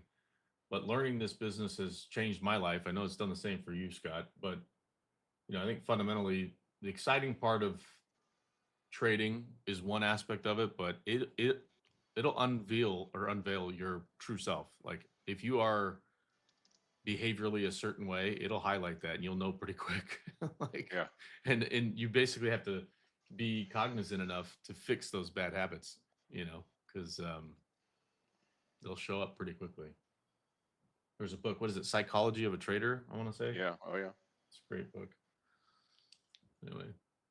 But learning this business has changed my life. I know it's done the same for you, Scott. But, you know, I think fundamentally the exciting part of trading is one aspect of it, but it'll unveil your true self. Like if you are behaviorally a certain way, it'll highlight that and you'll know pretty quick. Like Yeah. and you basically have to be cognizant enough to fix those bad habits, you know, because they'll show up pretty quickly. There's a book, what is it, Psychology of a Trader, I want to say. Yeah. Oh, yeah. It's a great book. Anyway,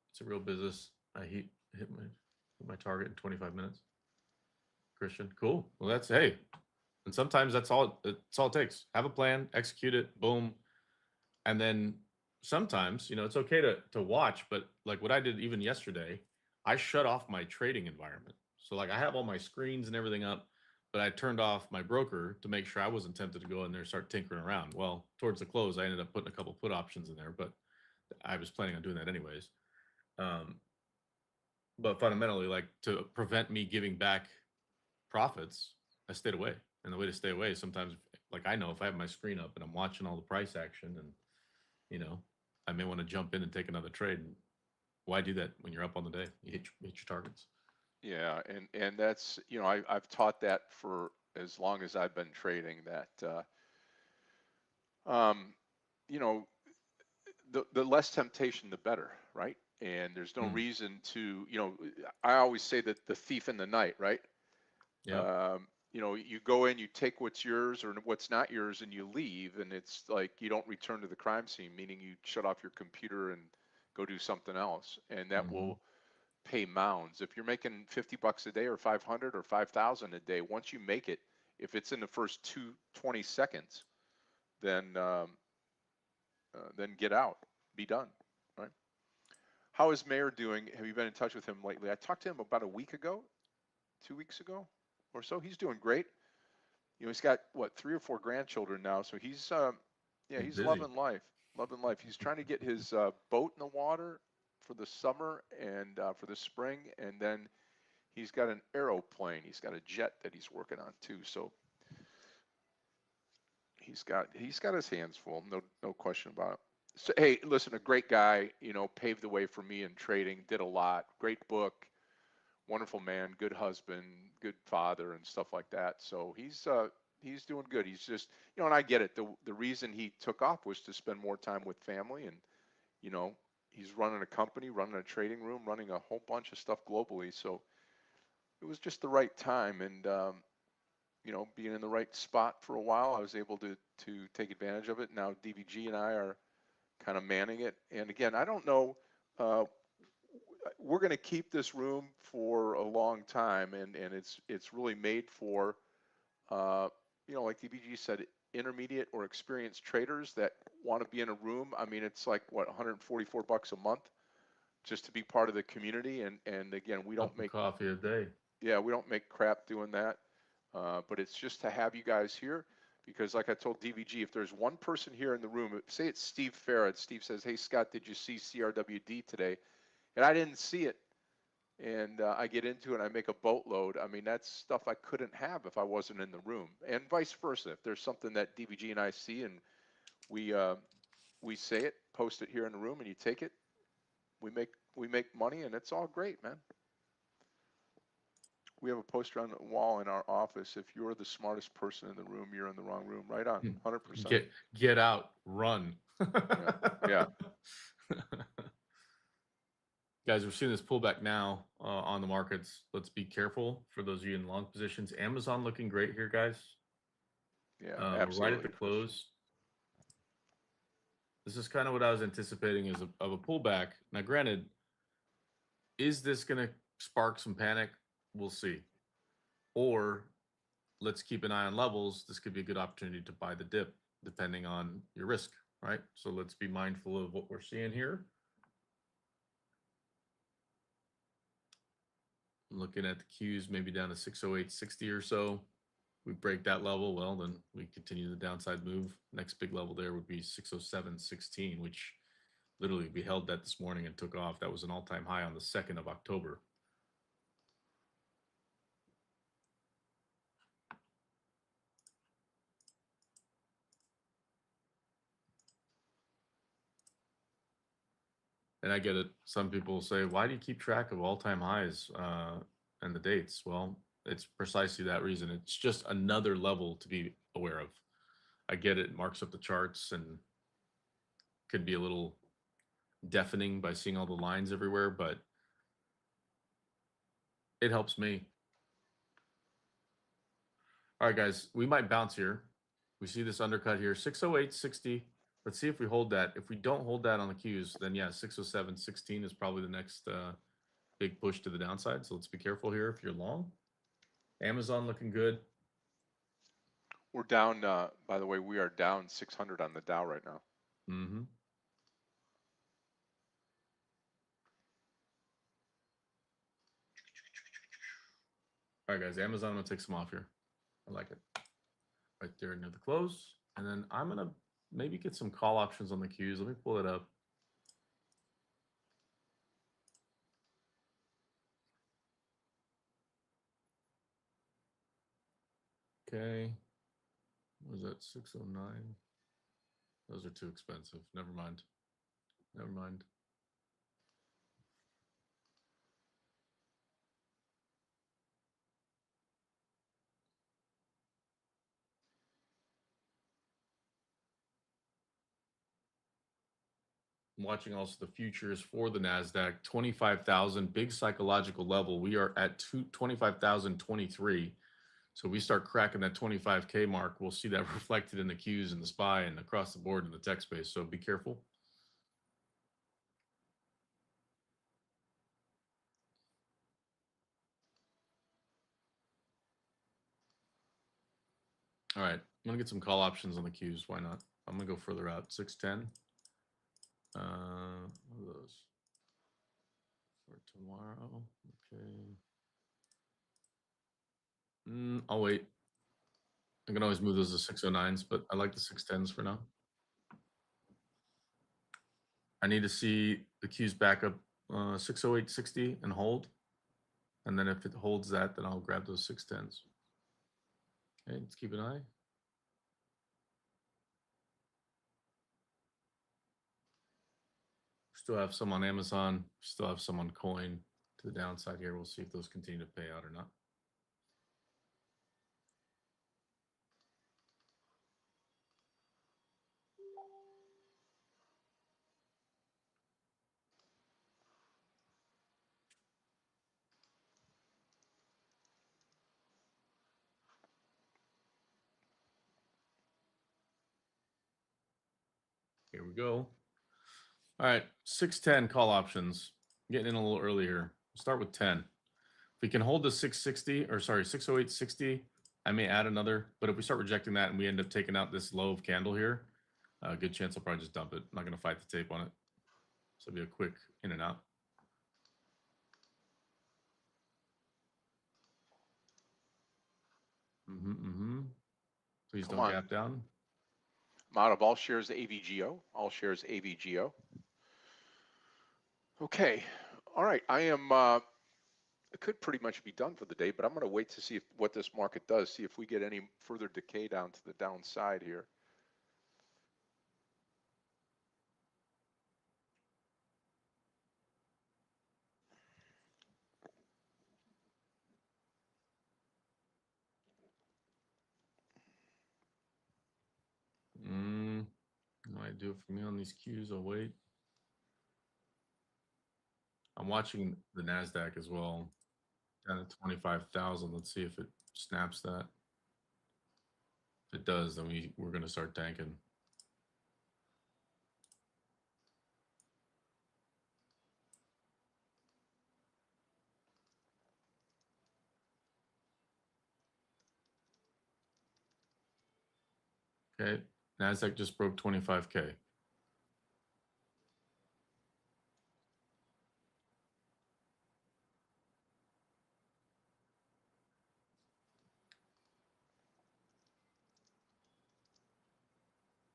it's a real business. I hit my target in 25 minutes. Christian, cool. Well, that's hey, and sometimes that's all it takes. Have a plan, execute it, boom, and then sometimes you know it's okay to watch. But like what I did even yesterday, I shut off my trading environment. So like I have all my screens and everything up, but I turned off my broker to make sure I wasn't tempted to go in there and start tinkering around. Well, towards the close, I ended up putting a couple put options in there, but I was planning on doing that anyways. Um, but fundamentally, like to prevent me giving back profits, I stayed away. And the way to stay away, sometimes, like I know if I have my screen up and I'm watching all the price action, and you know, I may want to jump in and take another trade. Why do that when you're up on the day? You hit your targets. Yeah. And that's, I've taught that for as long as I've been trading that, um, you know, the less temptation, the better, right? And there's no Mm. reason to, I always say that the thief in the night, right? Yeah. You go in, you take what's yours or what's not yours, and you leave, and it's like you don't return to the crime scene, meaning you shut off your computer and go do something else, and that Mm-hmm. will pay mounds. If you're making 50 bucks a day or 500 or 5,000 a day, once you make it, if it's in the first 20 seconds, then get out, be done, right? How is Mayor doing? Have you been in touch with him lately? I talked to him about a week ago, 2 weeks ago or so. He's doing great. He's got what, 3 or 4 grandchildren now, so He's he's busy. loving life, loving life. He's trying to get his boat in the water for the summer and for the spring, and then he's got an aeroplane. He's got a jet that he's working on too. So he's got his hands full, no question about it. So hey, listen, a great guy, paved the way for me in trading, did a lot, great book, wonderful man, good husband, good father, and stuff like that. So he's doing good. He's just, and I get it. The reason he took off was to spend more time with family, and you know, he's running a company, running a trading room, running a whole bunch of stuff globally. So it was just the right time, and being in the right spot for a while, I was able to take advantage of it. Now DVG and I are kind of manning it. And again, I don't know, we're going to keep this room for a long time, and it's really made for, like DBG said, intermediate or experienced traders that want to be in a room. I mean, it's like what, $144 a month just to be part of the community. And again, we don't Cup of make coffee a day. yeah, we don't make crap doing that. But it's just to have you guys here because, like I told DVG, if there's one person here in the room, say it's Steve Farrett. Steve says, "Hey Scott, did you see CRWD today?" And I didn't see it, and I get into it and I make a boatload. I mean, that's stuff I couldn't have if I wasn't in the room, and vice versa. If there's something that DVG and I see and we say it, post it here in the room, and you take it, we make money, and it's all great, man. We have a poster on the wall in our office. If you're the smartest person in the room, you're in the wrong room. Right on, 100%. Get out, run. Yeah. Guys, we're seeing this pullback now on the markets. Let's be careful for those of you in long positions. Amazon looking great here, guys. Yeah, We're absolutely. right at the close. This is kind of what I was anticipating of a pullback. Now, granted, is this going to spark some panic? We'll see. Or let's keep an eye on levels. This could be a good opportunity to buy the dip, depending on your risk, right? So let's be mindful of what we're seeing here. Looking at the Qs, maybe down to 608.60 or so. We break that level, well, then we continue the downside move. Next big level there would be 607.16, which literally we held that this morning and took off. That was an all-time high on the 2nd of October. And I get it. Some people say, why do you keep track of all-time highs and the dates? Well, it's precisely that reason. It's just another level to be aware of. I get it. It marks up the charts and could be a little deafening by seeing all the lines everywhere, but it helps me. All right, guys, we might bounce here. We see this undercut here, 608.60. Let's see if we hold that. If we don't hold that on the Qs, then yeah, 607.16 is probably the next big push to the downside. So let's be careful here if you're long. Amazon looking good. We're down, by the way, we are down 600 on the Dow right now. Mm-hmm. All right, guys, Amazon, I'm going to take some off here. I like it. Right there near the close. And then I'm going to maybe get some call options on the Qs. Let me pull it up. Okay. What was that? 609. Those are too expensive. Never mind. Never mind. I'm watching also the futures for the NASDAQ, 25,000, big psychological level. We are at 25,023. So we start cracking that 25K mark. We'll see that reflected in the Qs and the SPY and across the board in the tech space. So be careful. All right, I'm gonna get some call options on the Qs. Why not? I'm gonna go further out. 610. What are those for tomorrow? Okay. I'll wait. I can always move those to 609s, but I like the 610s for now. I need to see the Qs back up 608.60 and hold. And then if it holds that, then I'll grab those 610s. Okay, let's keep an eye. Still have some on Amazon, still have some on Coin to the downside here. We'll see if those continue to pay out or not. Here we go. All right, 610 call options. Getting in a little early here. Start with 10. If we can hold the 660, or sorry, 608.60, I may add another. But if we start rejecting that and we end up taking out this low of candle here, a good chance I'll probably just dump it. I'm not going to fight the tape on it. So it'll be a quick in and out. Please Come don't on. gap down. I'm out of all shares AVGO, all shares AVGO. Okay, all right, I am, it could pretty much be done for the day, but I'm gonna wait to see what this market does, see if we get any further decay down to the downside here. Might do it for me on these cues. I'll wait. I'm watching the NASDAQ as well. Down at 25,000. Let's see if it snaps that. If it does, then we're going to start tanking. Okay, NASDAQ just broke 25K.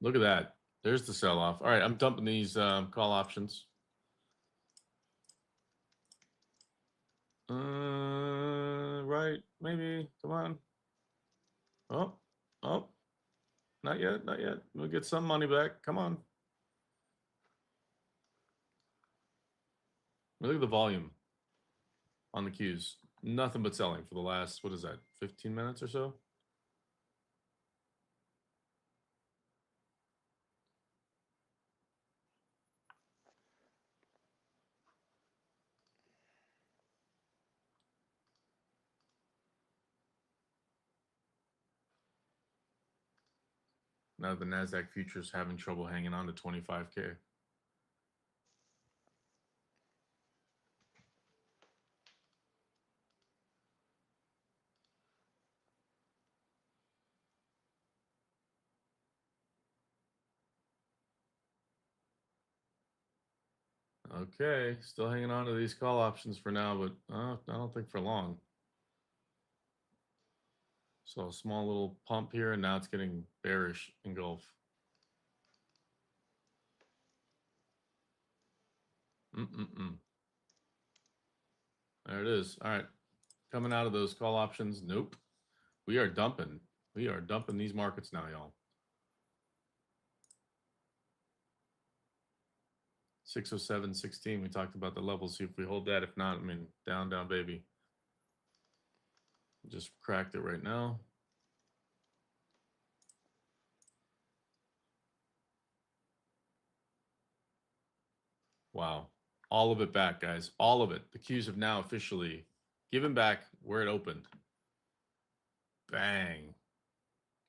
Look at that. There's the sell-off. All right, I'm dumping these call options. Right, maybe. Come on. Oh, not yet, not yet. We'll get some money back. Come on. Look at the volume on the cues. Nothing but selling for the last, what is that, 15 minutes or so? Now the NASDAQ futures having trouble hanging on to 25K. Okay, still hanging on to these call options for now, but I don't think for long. So a small little pump here, and now it's getting bearish engulf. There it is. All right, coming out of those call options. Nope, we are dumping. We are dumping these markets now, y'all. 607.16. We talked about the levels. See if we hold that. If not, I mean, down, baby. Just cracked it right now. Wow. All of it back, guys. All of it. The cues have now officially given back where it opened. Bang.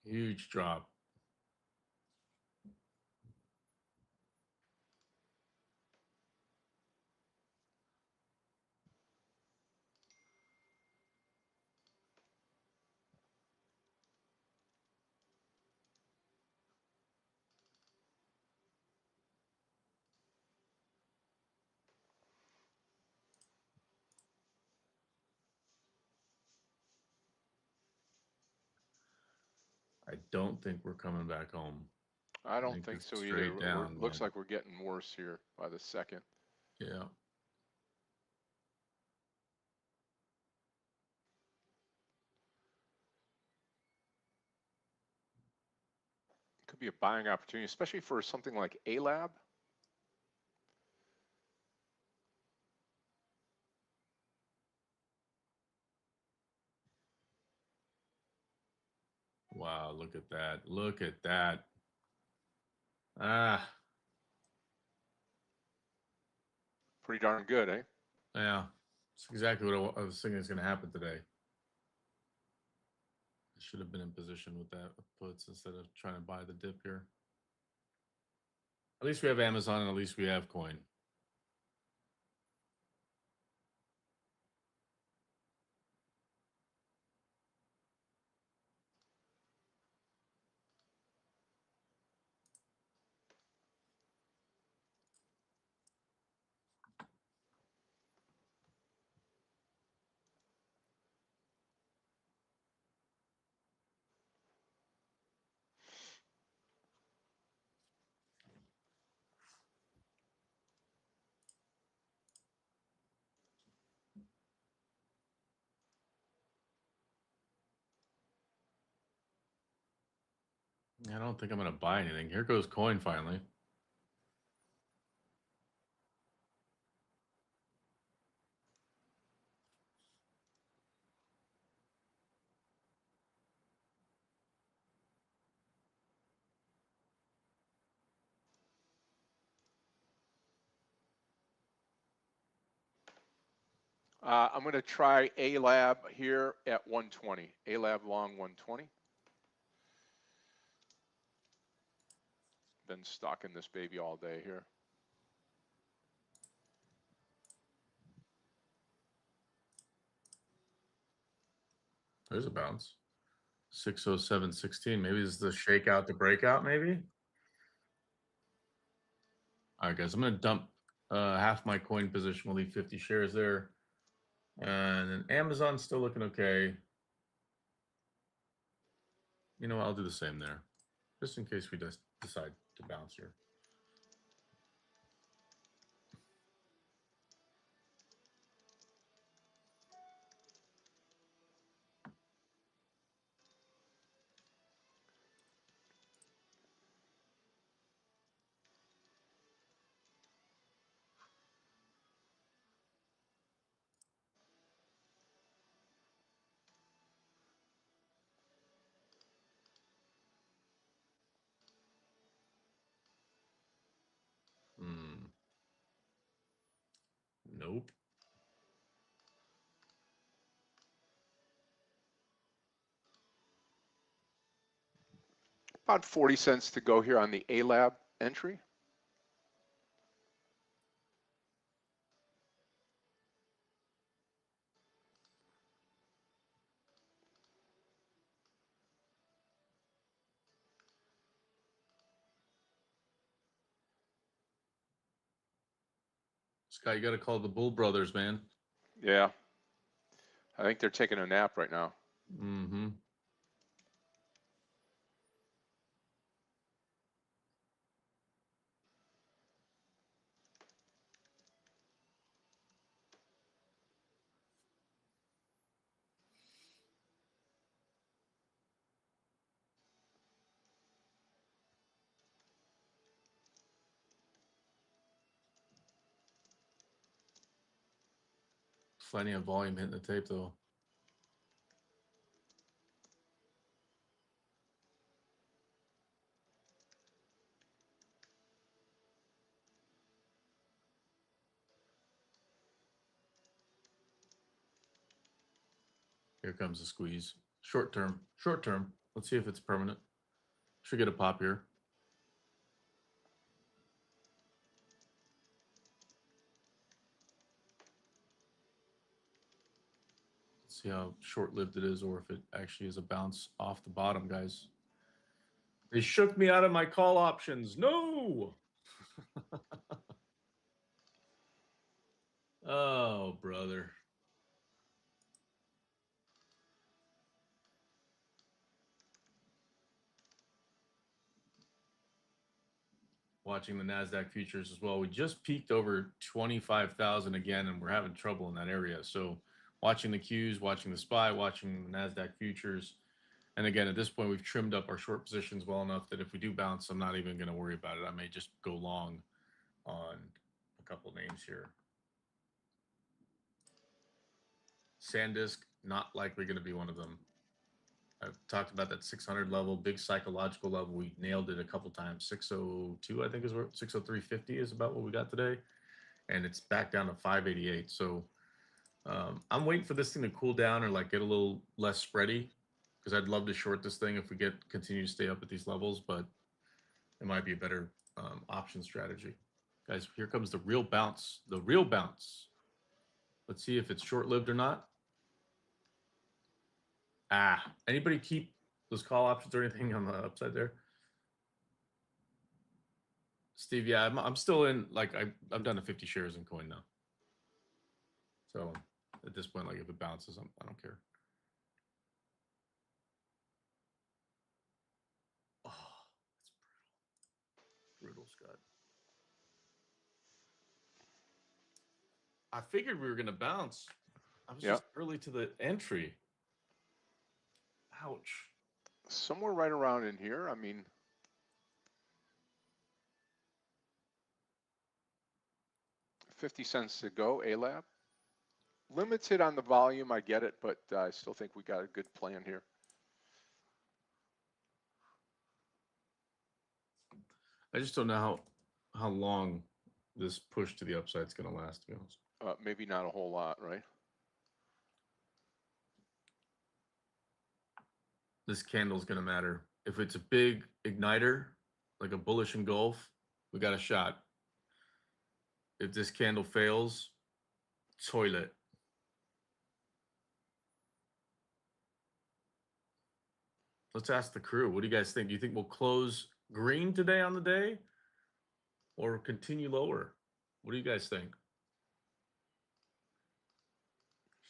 Huge drop. I don't think we're coming back home. I don't think it's so either. straight down, Looks man. like we're getting worse here by the second. Yeah. Could be a buying opportunity, especially for something like A-Lab. Wow, look at that. Look at that. Ah. Pretty darn good, eh? Yeah. It's exactly what I was thinking is going to happen today. I should have been in position with that with puts instead of trying to buy the dip here. At least we have Amazon, and at least we have coin. I don't think I'm going to buy anything. Here goes coin finally. I'm going to try A-Lab here at 120. A-Lab long 120. Been stuck in this baby all day here. There's a bounce. 607.16. Maybe this is the shakeout to breakout, maybe? All right, guys, I'm going to dump half my coin position. We'll leave 50 shares there. And then Amazon's still looking okay. You know what? I'll do the same there, just in case we just decide to bounce here. Nope. About 40 cents to go here on the A-Lab entry. Scott, you got to call the Bull Brothers, man. Yeah. I think they're taking a nap right now. Mm-hmm. Plenty of volume hitting the tape, though. Here comes the squeeze. Short term. Short term. Let's see if it's permanent. Should get a pop here. Let's see how short-lived it is, or if it actually is a bounce off the bottom, guys. They shook me out of my call options. No! Oh, brother. Watching the NASDAQ futures as well. We just peaked over 25,000 again, and we're having trouble in that area. So watching the Qs, watching the SPY, watching the NASDAQ futures. And again, at this point, we've trimmed up our short positions well enough that if we do bounce, I'm not even going to worry about it. I may just go long on a couple names here. SanDisk, not likely going to be one of them. I've talked about that 600 level, big psychological level. We nailed it a couple times. 602, I think is where 603.50 is about what we got today. And it's back down to 588. So I'm waiting for this thing to cool down or like get a little less spready, because I'd love to short this thing if we continue to stay up at these levels, but it might be a better option strategy. Guys, here comes the real bounce. The real bounce. Let's see if it's short-lived or not. Anybody keep those call options or anything on the upside there? Steve, yeah, I'm still in, like, I'm down to 50 shares in coin now. So at this point, like, if it bounces, I don't care. Oh, that's brutal. Brutal, Scott. I figured we were going to bounce. I was just early to the entry. Ouch. Somewhere right around in here. I mean, $0.50 to go, A-Lab. Limited on the volume, I get it, but I still think we got a good plan here. I just don't know how long this push to the upside is going to last, to be honest. Maybe not a whole lot, right? This candle is going to matter. If it's a big igniter, like a bullish engulf, we got a shot. If this candle fails, toilet. Let's ask the crew. What do you guys think? Do you think we'll close green today on the day or continue lower? What do you guys think?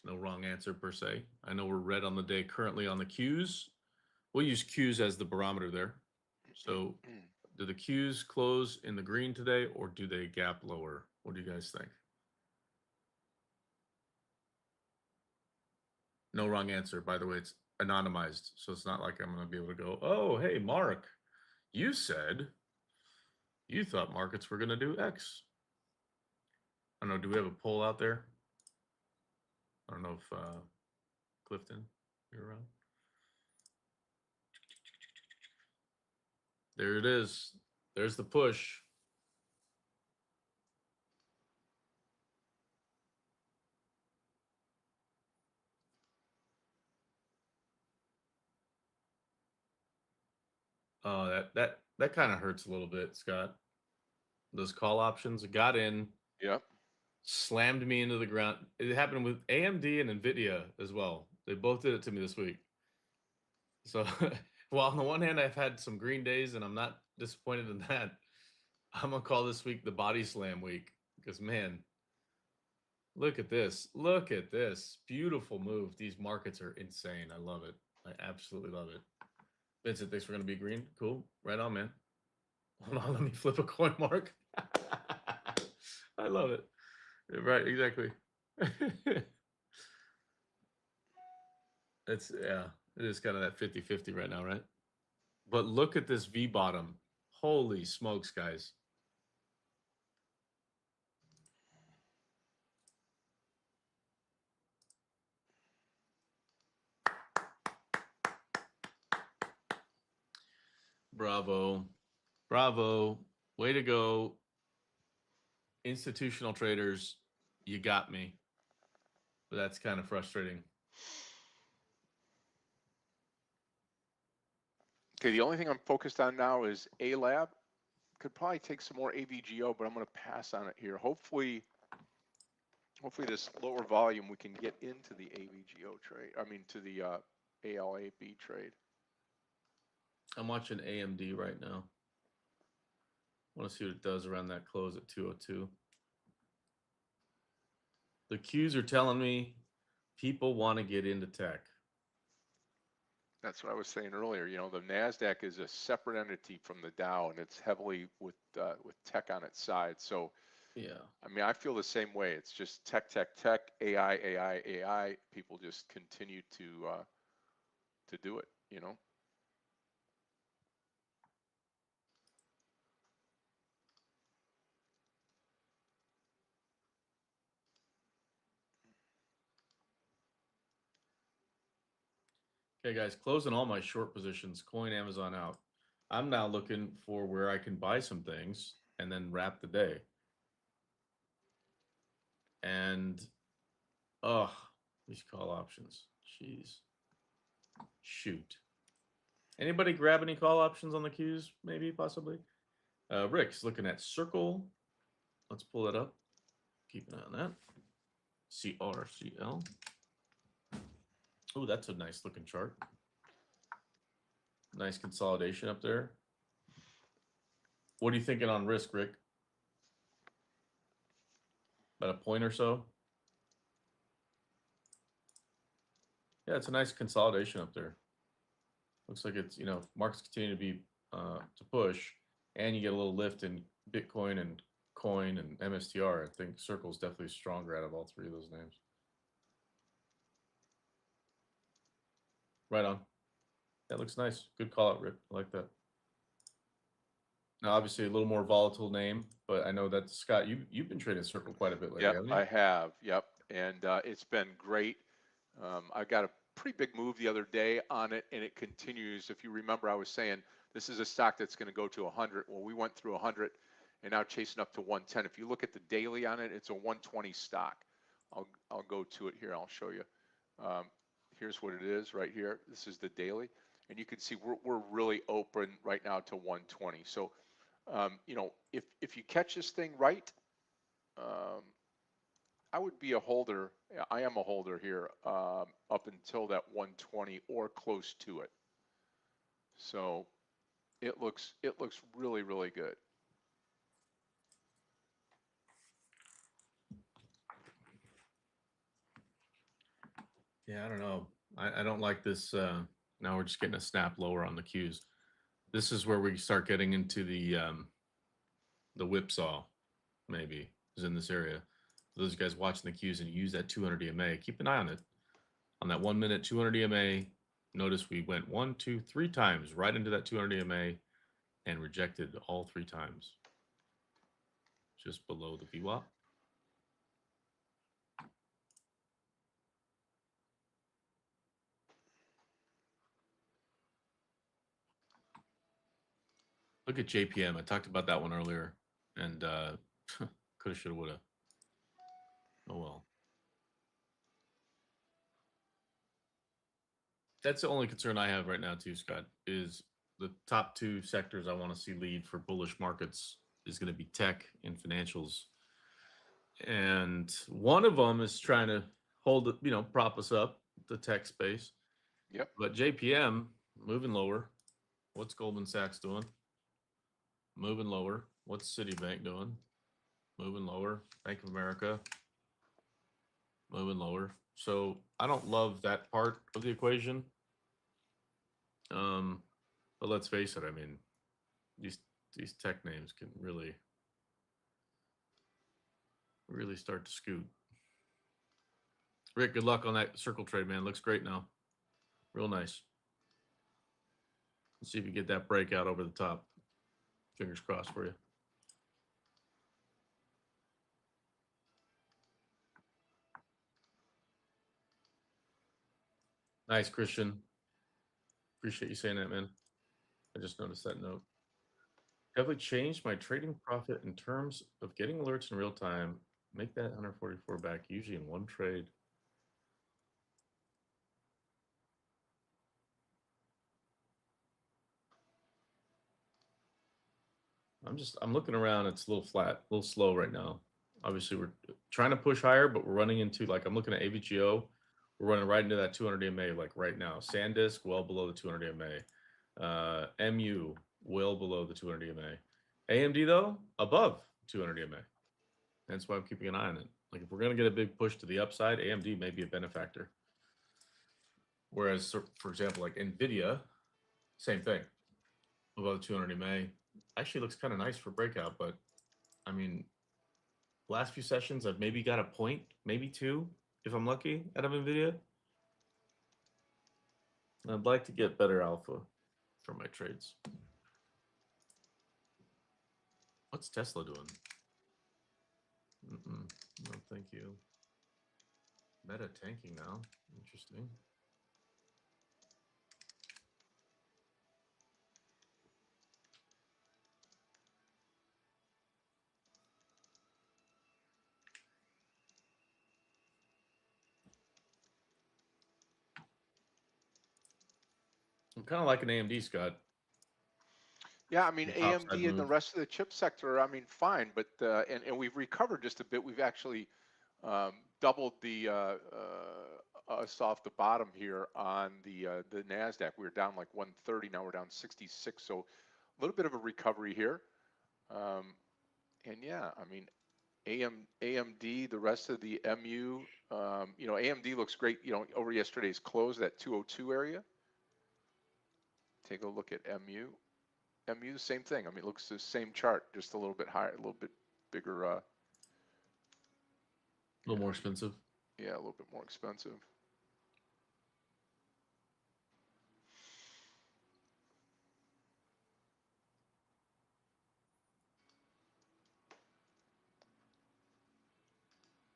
There's no wrong answer per se. I know we're red on the day currently on the Qs. We'll use Qs as the barometer there. So do the Qs close in the green today or do they gap lower? What do you guys think? No wrong answer. By the way, it's anonymized. So it's not like I'm going to be able to go, oh, hey, Mark, you said you thought markets were going to do X. I don't know. Do we have a poll out there? I don't know if Clifton, you're around. There it is. There's the push. Oh, that kind of hurts a little bit, Scott. Those call options got in. Yep. Slammed me into the ground. It happened with AMD and NVIDIA as well. They both did it to me this week. So, while on the one hand, I've had some green days and I'm not disappointed in that, I'm going to call this week the body slam week because, man, look at this. Look at this. Beautiful move. These markets are insane. I love it. I absolutely love it. Vincent, thanks for going to be green. Cool. Right on, man. Hold on. Let me flip a coin, Mark. I love it. Right, exactly. It's, yeah, it is kind of that 50-50 right now, right? But look at this V bottom. Holy smokes, guys. Bravo. Bravo. Way to go. Institutional traders, you got me. But that's kind of frustrating. Okay, the only thing I'm focused on now is A-Lab. Could probably take some more AVGO, but I'm going to pass on it here. Hopefully this lower volume we can get into the AVGO trade. I mean, to the ALAB trade. I'm watching AMD right now. I want to see what it does around that close at 202. The Qs are telling me people want to get into tech. That's what I was saying earlier. You know, the NASDAQ is a separate entity from the Dow, and it's heavily with tech on its side. So, yeah, I mean, I feel the same way. It's just tech, AI. People just continue to do it, you know. Okay, guys, closing all my short positions, coin Amazon out. I'm now looking for where I can buy some things and then wrap the day. And, oh, these call options. Jeez. Shoot. Anybody grab any call options on the Qs, maybe, possibly? Rick's looking at Circle. Let's pull that up. Keep an eye on that. CRCL. Oh, that's a nice looking chart. Nice consolidation up there. What are you thinking on risk, Rick? About a point or so? Yeah, it's a nice consolidation up there. Looks like it's, markets continue to be to push, and you get a little lift in Bitcoin and coin and MSTR. I think Circle's definitely stronger out of all three of those names. Right on. That looks nice. Good call out, Rick. I like that. Now, obviously, a little more volatile name, but I know that Scott, you've been trading Circle quite a bit lately, Yep, haven't you? I have. Yep, and it's been great. I got a pretty big move the other day on it, and it continues. If you remember, I was saying this is a stock that's going to go to 100. Well, we went through 100, and now chasing up to 110. If you look at the daily on it, it's a 120 stock. I'll go to it here. I'll show you. Here's what it is right here. This is the daily, and you can see we're really open right now to 120. So, if you catch this thing right, I would be a holder. I am a holder here up until that 120 or close to it. So it looks really, really good. Yeah, I don't know. I don't like this. Now we're just getting a snap lower on the Qs. This is where we start getting into the whipsaw, maybe, is in this area. For those guys watching the Qs and use that 200 EMA, keep an eye on it. On that 1 minute 200 EMA, notice we went 1, 2, 3 times right into that 200 EMA and rejected all 3 times. Just below the VWAP. Look at JPM. I talked about that one earlier, and coulda, shoulda, woulda. Oh well. That's the only concern I have right now, too, Scott. Is the top 2 sectors I want to see lead for bullish markets is going to be tech and financials, and one of them is trying to hold it, prop us up, the tech space. Yep. But JPM moving lower. What's Goldman Sachs doing? Moving lower. What's Citibank doing? Moving lower. Bank of America moving lower. So I don't love that part of the equation. But let's face it. I mean, these tech names can really start to scoot. Rick, good luck on that circle trade, man. Looks great now. Real nice. Let's see if you get that breakout over the top. Fingers crossed for you. Nice, Christian. Appreciate you saying that, man. I just noticed that note. Have we changed my trading profit in terms of getting alerts in real time? Make that 144 back, usually in one trade. I'm looking around. It's a little flat, a little slow right now. Obviously, we're trying to push higher, but we're running into, like, I'm looking at AVGO. We're running right into that 200 EMA, like right now. SanDisk, well below the 200 EMA. MU, well below the 200 EMA. AMD, though, above 200 EMA. That's why I'm keeping an eye on it. Like, if we're going to get a big push to the upside, AMD may be a benefactor. Whereas, for example, like NVIDIA, same thing. Above 200 EMA. Actually looks kind of nice for breakout, but I mean, last few sessions I've maybe got a point, maybe 2, if I'm lucky, out of NVIDIA. I'd like to get better alpha for my trades. What's Tesla doing? No, thank you. Meta tanking now. Interesting. I'm kind of like an AMD, Scott. Yeah, I mean, The topside AMD and the move. rest of the chip sector, I mean, fine, but and we've recovered just a bit. We've actually doubled the us off the bottom here on the Nasdaq. We were down like 130, now we're down 66. So a little bit of a recovery here. Um, and yeah, I mean, AMD, the rest of the MU, you know, AMD looks great. You know, over yesterday's close, that 202 area. Take a look at MU. MU, the same thing. I mean, it looks the same chart, just a little bit higher, a little bit bigger. A little more expensive. Yeah, a little bit more expensive.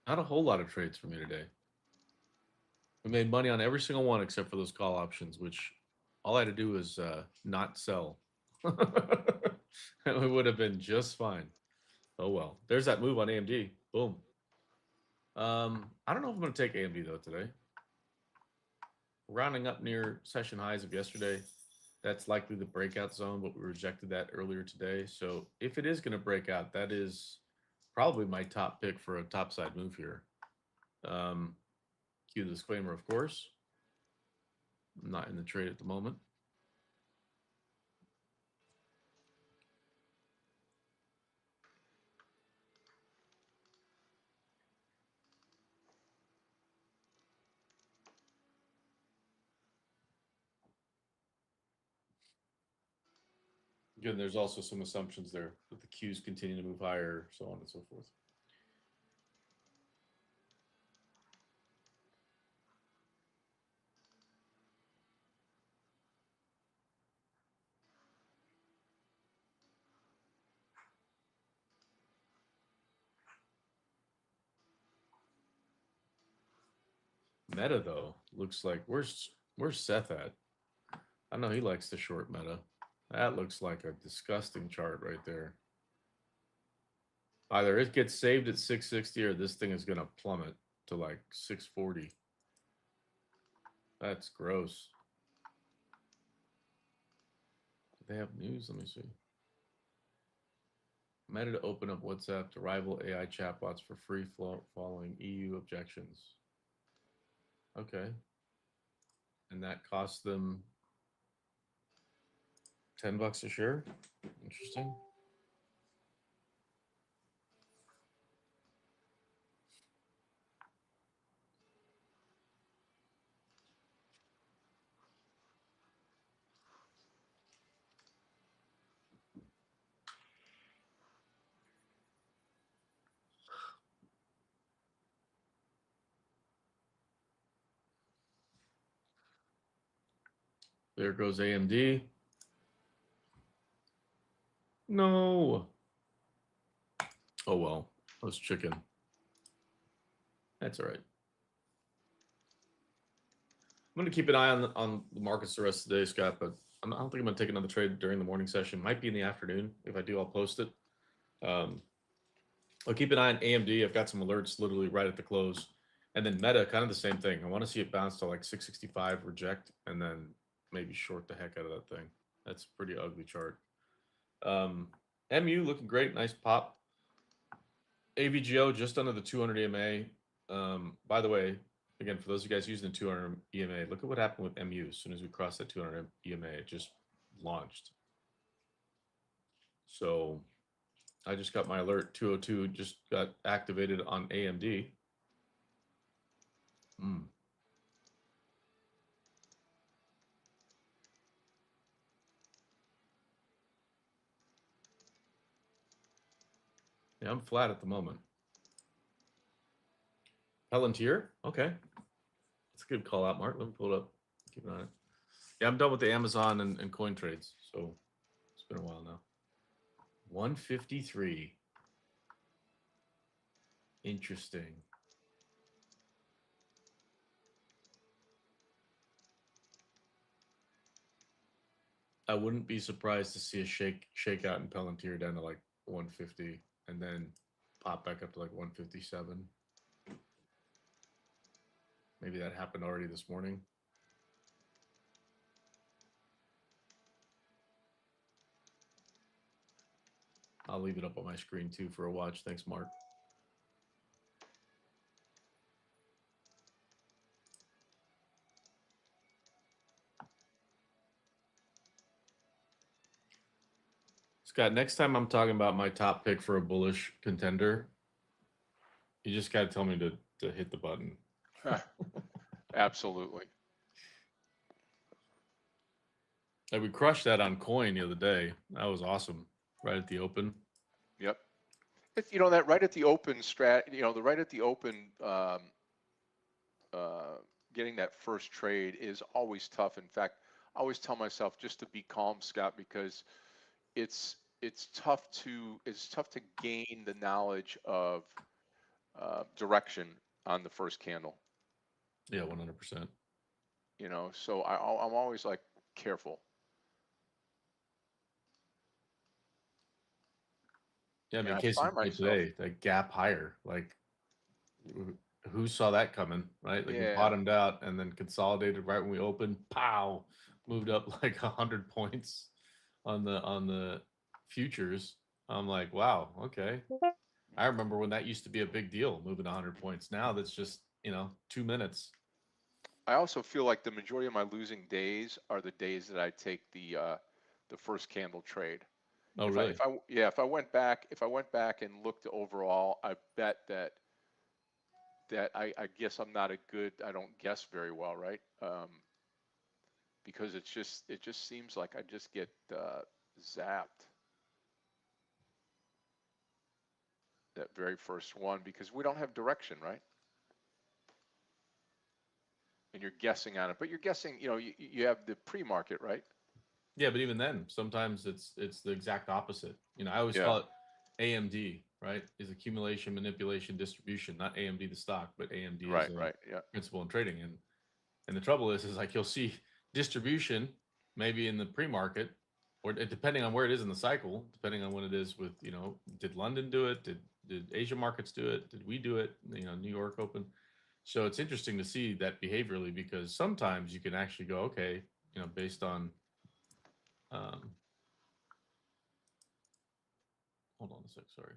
Not a whole lot of trades for me today. We made money on every single one except for those call options, which all I had to do was not sell. And we would have been just fine. Oh well. There's that move on AMD. Boom. I don't know if I'm going to take AMD though today. Rounding up near session highs of yesterday. That's likely the breakout zone, but we rejected that earlier today. So if it is going to break out, that is probably my top pick for a topside move here. Cue the disclaimer, of course. I'm not in the trade at the moment. Again, there's also some assumptions there that the Qs continue to move higher, so on and so forth. Meta though looks like where's Seth at? I know he likes the short Meta. That looks like a disgusting chart right there. Either it gets saved at 660 or this thing is gonna plummet to like 640. That's gross. Do they have news? Let me see. Meta to open up WhatsApp to rival AI chatbots for free flow following EU objections. Okay. And that cost them $10 a share. Interesting. There goes AMD. No. Oh well. That was chicken. That's all right. I'm going to keep an eye on the markets the rest of the day, Scott, but I don't think I'm going to take another trade during the morning session. Might be in the afternoon. If I do, I'll post it. I'll keep an eye on AMD. I've got some alerts literally right at the close. And then Meta, kind of the same thing. I want to see it bounce to like 665, reject, and then maybe short the heck out of that thing. That's a pretty ugly chart. MU looking great. Nice pop. AVGO just under the 200 EMA. By the way, again, for those of you guys using the 200 EMA, look at what happened with MU. As soon as we crossed that 200 EMA, it just launched. So I just got my alert. 202 just got activated on AMD. Yeah, I'm flat at the moment. Palantir? Okay. That's a good call out, Mark. Let me pull it up. Keep an eye on it. Yeah, I'm done with the Amazon and coin trades. So it's been a while now. 153. Interesting. I wouldn't be surprised to see a shakeout in Palantir down to like 150 and then pop back up to like 157. Maybe that happened already this morning. I'll leave it up on my screen too for a watch. Thanks, Mark. Scott, next time I'm talking about my top pick for a bullish contender, you just got to tell me to hit the button. Absolutely. Like we crushed that on coin the other day. That was awesome. Right at the open. Yep. It's, you know, that right at the open the right at the open, getting that first trade is always tough. In fact, I always tell myself just to be calm, Scott, because it's tough to gain the knowledge of direction on the first candle. Yeah, 100%. You know, so I'm always like careful. Yeah, I mean, And I case in find point myself, today, that gap higher. Like, who saw that coming, right? Like, yeah, it bottomed out and then consolidated right when we opened. Pow, moved up like 100 points on the futures. I'm like, wow, okay. I remember when that used to be a big deal, moving 100 points. Now that's just 2 minutes. I also feel like the majority of my losing days are the days that I take the first candle trade. Oh, really? If I went back and looked overall, I bet that I guess I don't guess very well, right? Because it just seems like I just get zapped that very first one because we don't have direction, right? And you're guessing on it, but you're guessing, you have the pre-market, right? Yeah, but even then, sometimes it's the exact opposite. I always Yeah, call it AMD, right? Is accumulation, manipulation, distribution, not AMD the stock, but AMD is a right, yeah. principle in trading. And the trouble is like you'll see distribution maybe in the pre-market, or depending on where it is in the cycle, depending on when it is with, did London do it? Did Asia markets do it? Did we do it? New York open. So it's interesting to see that behaviorally because sometimes you can actually go, okay, based on um, hold on a sec, sorry.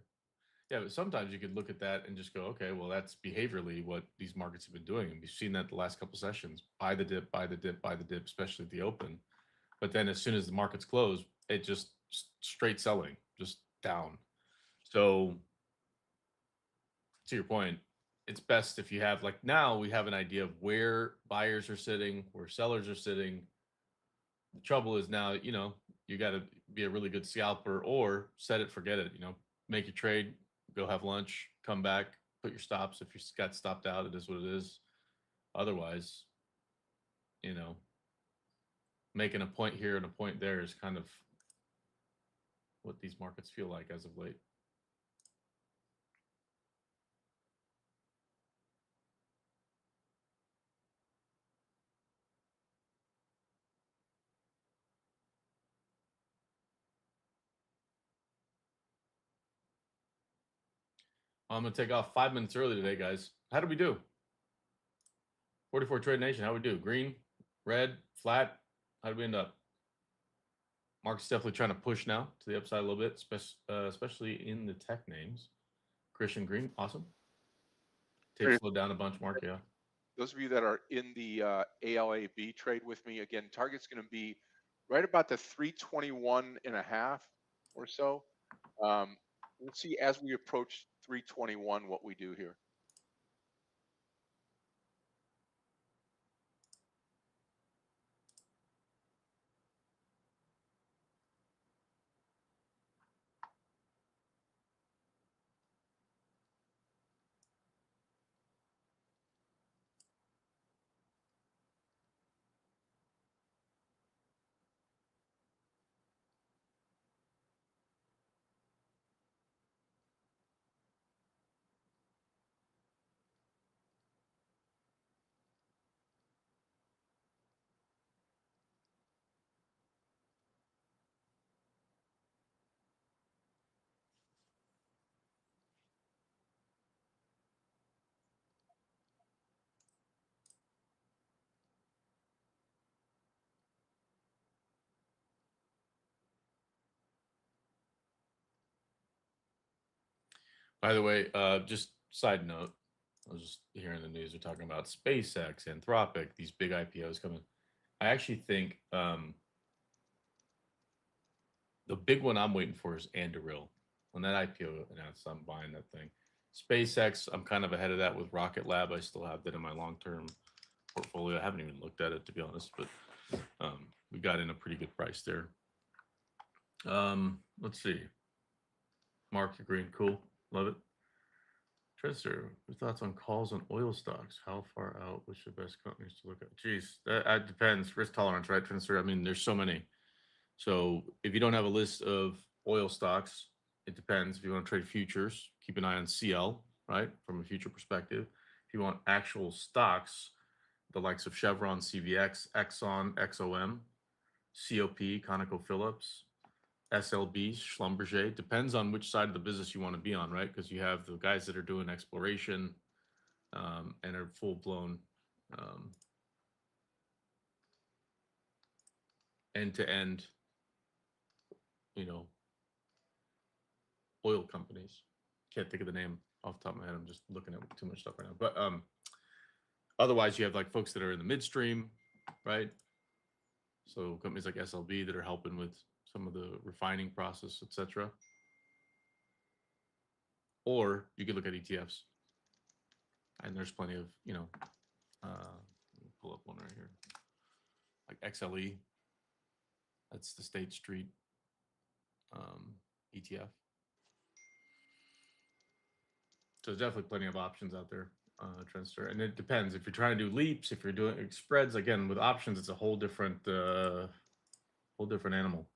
Yeah, but sometimes you could look at that and just go, okay, well, that's behaviorally what these markets have been doing. And we've seen that the last couple sessions, buy the dip, buy the dip, buy the dip, especially at the open. But then as soon as the markets close, it just straight selling, just down. So to your point, it's best if you have like now we have an idea of where buyers are sitting, where sellers are sitting. The trouble is now, you got to be a really good scalper or set it, forget it, make your trade, go have lunch, come back, put your stops. If you got stopped out, it is what it is. Otherwise, you know, making a point here and a point there is kind of what these markets feel like as of late. I'm going to take off 5 minutes early today, guys. How did we do? 44 Trade Nation, how we do? Green, red, flat? How did we end up? Mark's definitely trying to push now to the upside a little bit, especially in the tech names. Christian Green, awesome. Take slowed down a bunch, Mark, yeah. Those of you that are in the ALAB trade with me, again, target's going to be right about the 321 and a half or so. We'll see as we approach 321 what we do here. By the way, just side note, I was just hearing the news. They're talking about SpaceX, Anthropic, these big IPOs coming. I actually think the big one I'm waiting for is Anduril. When that IPO announced, I'm buying that thing. SpaceX, I'm kind of ahead of that with Rocket Lab. I still have that in my long-term portfolio. I haven't even looked at it, to be honest, but we got in a pretty good price there. Let's see. Mark, you're green. Cool. Love it. Tristan, your thoughts on calls on oil stocks? How far out? Which are the best companies to look at? Geez, that depends. Risk tolerance, right, Tristan? I mean, there's so many. So if you don't have a list of oil stocks, it depends. If you want to trade futures, keep an eye on CL, right, from a future perspective. If you want actual stocks, the likes of Chevron, CVX, Exxon, XOM, COP, ConocoPhillips, SLB, Schlumberger. Depends on which side of the business you want to be on, right? Because you have the guys that are doing exploration and are full-blown end-to-end, oil companies. Can't think of the name off the top of my head. I'm just looking at too much stuff right now. But otherwise, you have like folks that are in the midstream, right? So companies like SLB that are helping with some of the refining process, etc. Or you could look at ETFs, and there's plenty of, let me pull up one right here, like XLE. That's the State Street ETF. So there's definitely plenty of options out there, Transfer. And it depends if you're trying to do leaps, if you're doing spreads. Again, with options, it's a whole different animal.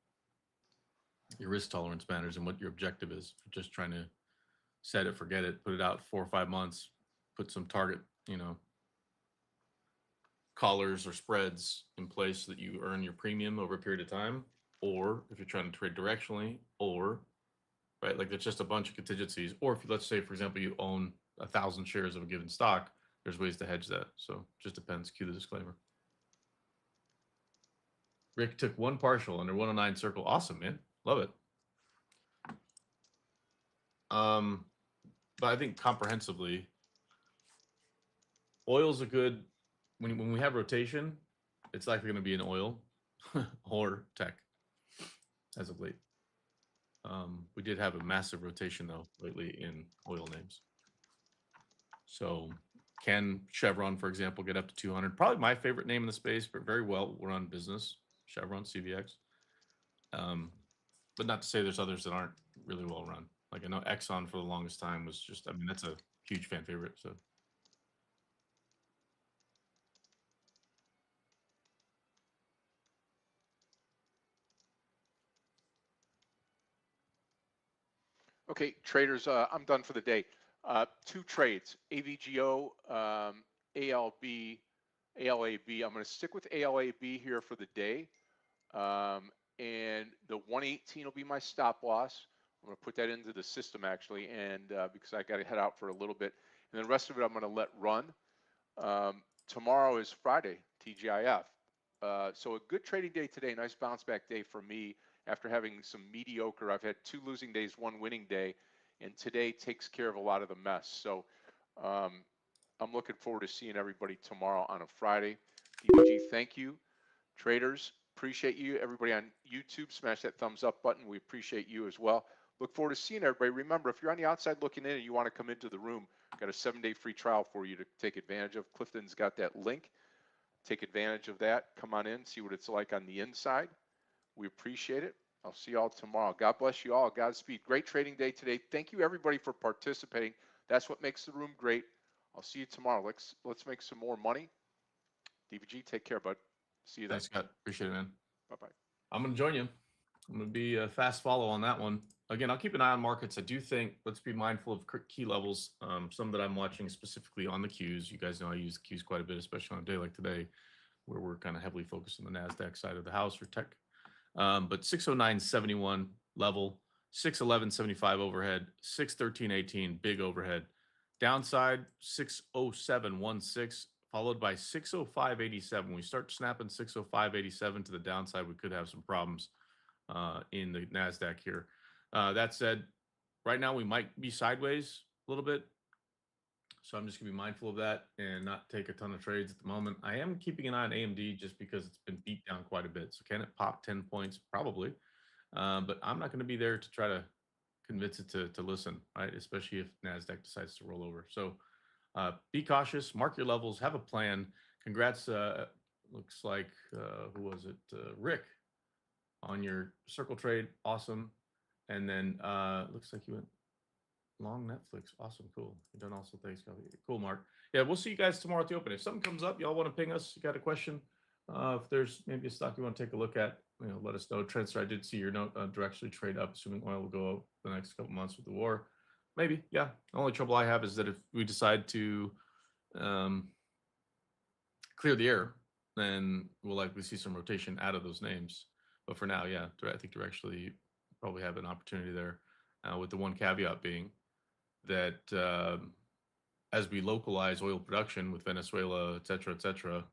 Your risk tolerance matters and what your objective is. If you're just trying to set it, forget it, put it out 4 or 5 months, put some target, collars or spreads in place so that you earn your premium over a period of time. Or if you're trying to trade directionally, or right, like there's just a bunch of contingencies. Or if, let's say, for example, you own 1,000 shares of a given stock, there's ways to hedge that. So just depends. Cue the disclaimer. Rick took one partial under 109 circle. Awesome, man. Love it. But I think comprehensively, oil's a good, when we have rotation, it's likely going to be in oil or tech as of late. We did have a massive rotation though lately in oil names. So can Chevron, for example, get up to 200? Probably my favorite name in the space, but very well run business, Chevron, CVX. But not to say there's others that aren't really well run. Like I know Exxon for the longest time was just, I mean, that's a huge fan favorite. So. Okay, traders, I'm done for the day. 2 trades, AVGO, ALB, ALAB. I'm going to stick with ALAB here for the day. And the 118 will be my stop loss. I'm going to put that into the system actually, and because I got to head out for a little bit. And the rest of it I'm going to let run. Tomorrow is Friday, TGIF. So a good trading day today, nice bounce back day for me after having some mediocre. I've had 2 losing days, 1 winning day, and today takes care of a lot of the mess. So I'm looking forward to seeing everybody tomorrow on a Friday. DBG, thank you. Traders, appreciate you. Everybody on YouTube, smash that thumbs up button. We appreciate you as well. Look forward to seeing everybody. Remember, if you're on the outside looking in and you want to come into the room, got a 7-day free trial for you to take advantage of. Clifton's got that link. Take advantage of that. Come on in, see what it's like on the inside. We appreciate it. I'll see you all tomorrow. God bless you all. Godspeed. Great trading day today. Thank you everybody for participating. That's what makes the room great. I'll see you tomorrow. Let's make some more money. DVG, take care, bud. See you then. Thanks, Scott. Appreciate it, man. Bye-bye. I'm going to join you. I'm going to be a fast follow on that one. Again, I'll keep an eye on markets. I do think let's be mindful of key levels. Some that I'm watching specifically on the Qs. You guys know I use the Qs quite a bit, especially on a day like today, where we're kind of heavily focused on the NASDAQ side of the house for tech. But 609.71 level, 611.75 overhead, 613.18 big overhead. Downside 607.16 followed by 605.87. We start snapping 605.87 to the downside, we could have some problems in the NASDAQ here. That said, right now we might be sideways a little bit. So I'm just gonna be mindful of that and not take a ton of trades at the moment. I am keeping an eye on AMD just because it's been beat down quite a bit. So can it pop 10 points? Probably. But I'm not going to be there to try to convince it to listen, right? Especially if NASDAQ decides to roll over. So be cautious, mark your levels, have a plan. Congrats. Looks like, who was it? Rick on your circle trade. Awesome. And then looks like you went long Netflix. Awesome. Cool. You done also. Thanks. Cool, Mark. Yeah, we'll see you guys tomorrow at the open. If something comes up, y'all want to ping us, you got a question, if there's maybe a stock you want to take a look at, let us know. Transfer, I did see your note, directionally trade up, assuming oil will go up the next couple months with the war. Maybe, yeah. The only trouble I have is that if we decide to clear the air, then we'll likely see some rotation out of those names. But for now, yeah, I think directionally probably have an opportunity there, with the one caveat being that as we localize oil production with Venezuela, et cetera,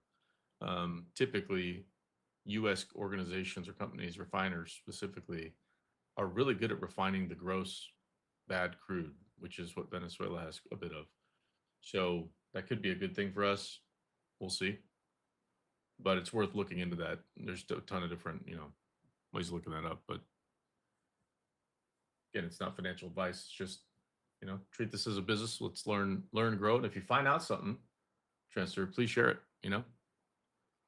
typically U.S. organizations or companies, refiners specifically, are really good at refining the gross bad crude, which is what Venezuela has a bit of. So that could be a good thing for us. We'll see. But it's worth looking into that. There's a ton of different, ways of looking that up. But again, it's not financial advice. It's just, treat this as a business. Let's learn, grow. And if you find out something, Transfer, please share it,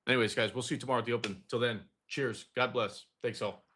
Anyways, guys, we'll see you tomorrow at the open. Till then, cheers. God bless. Thanks all.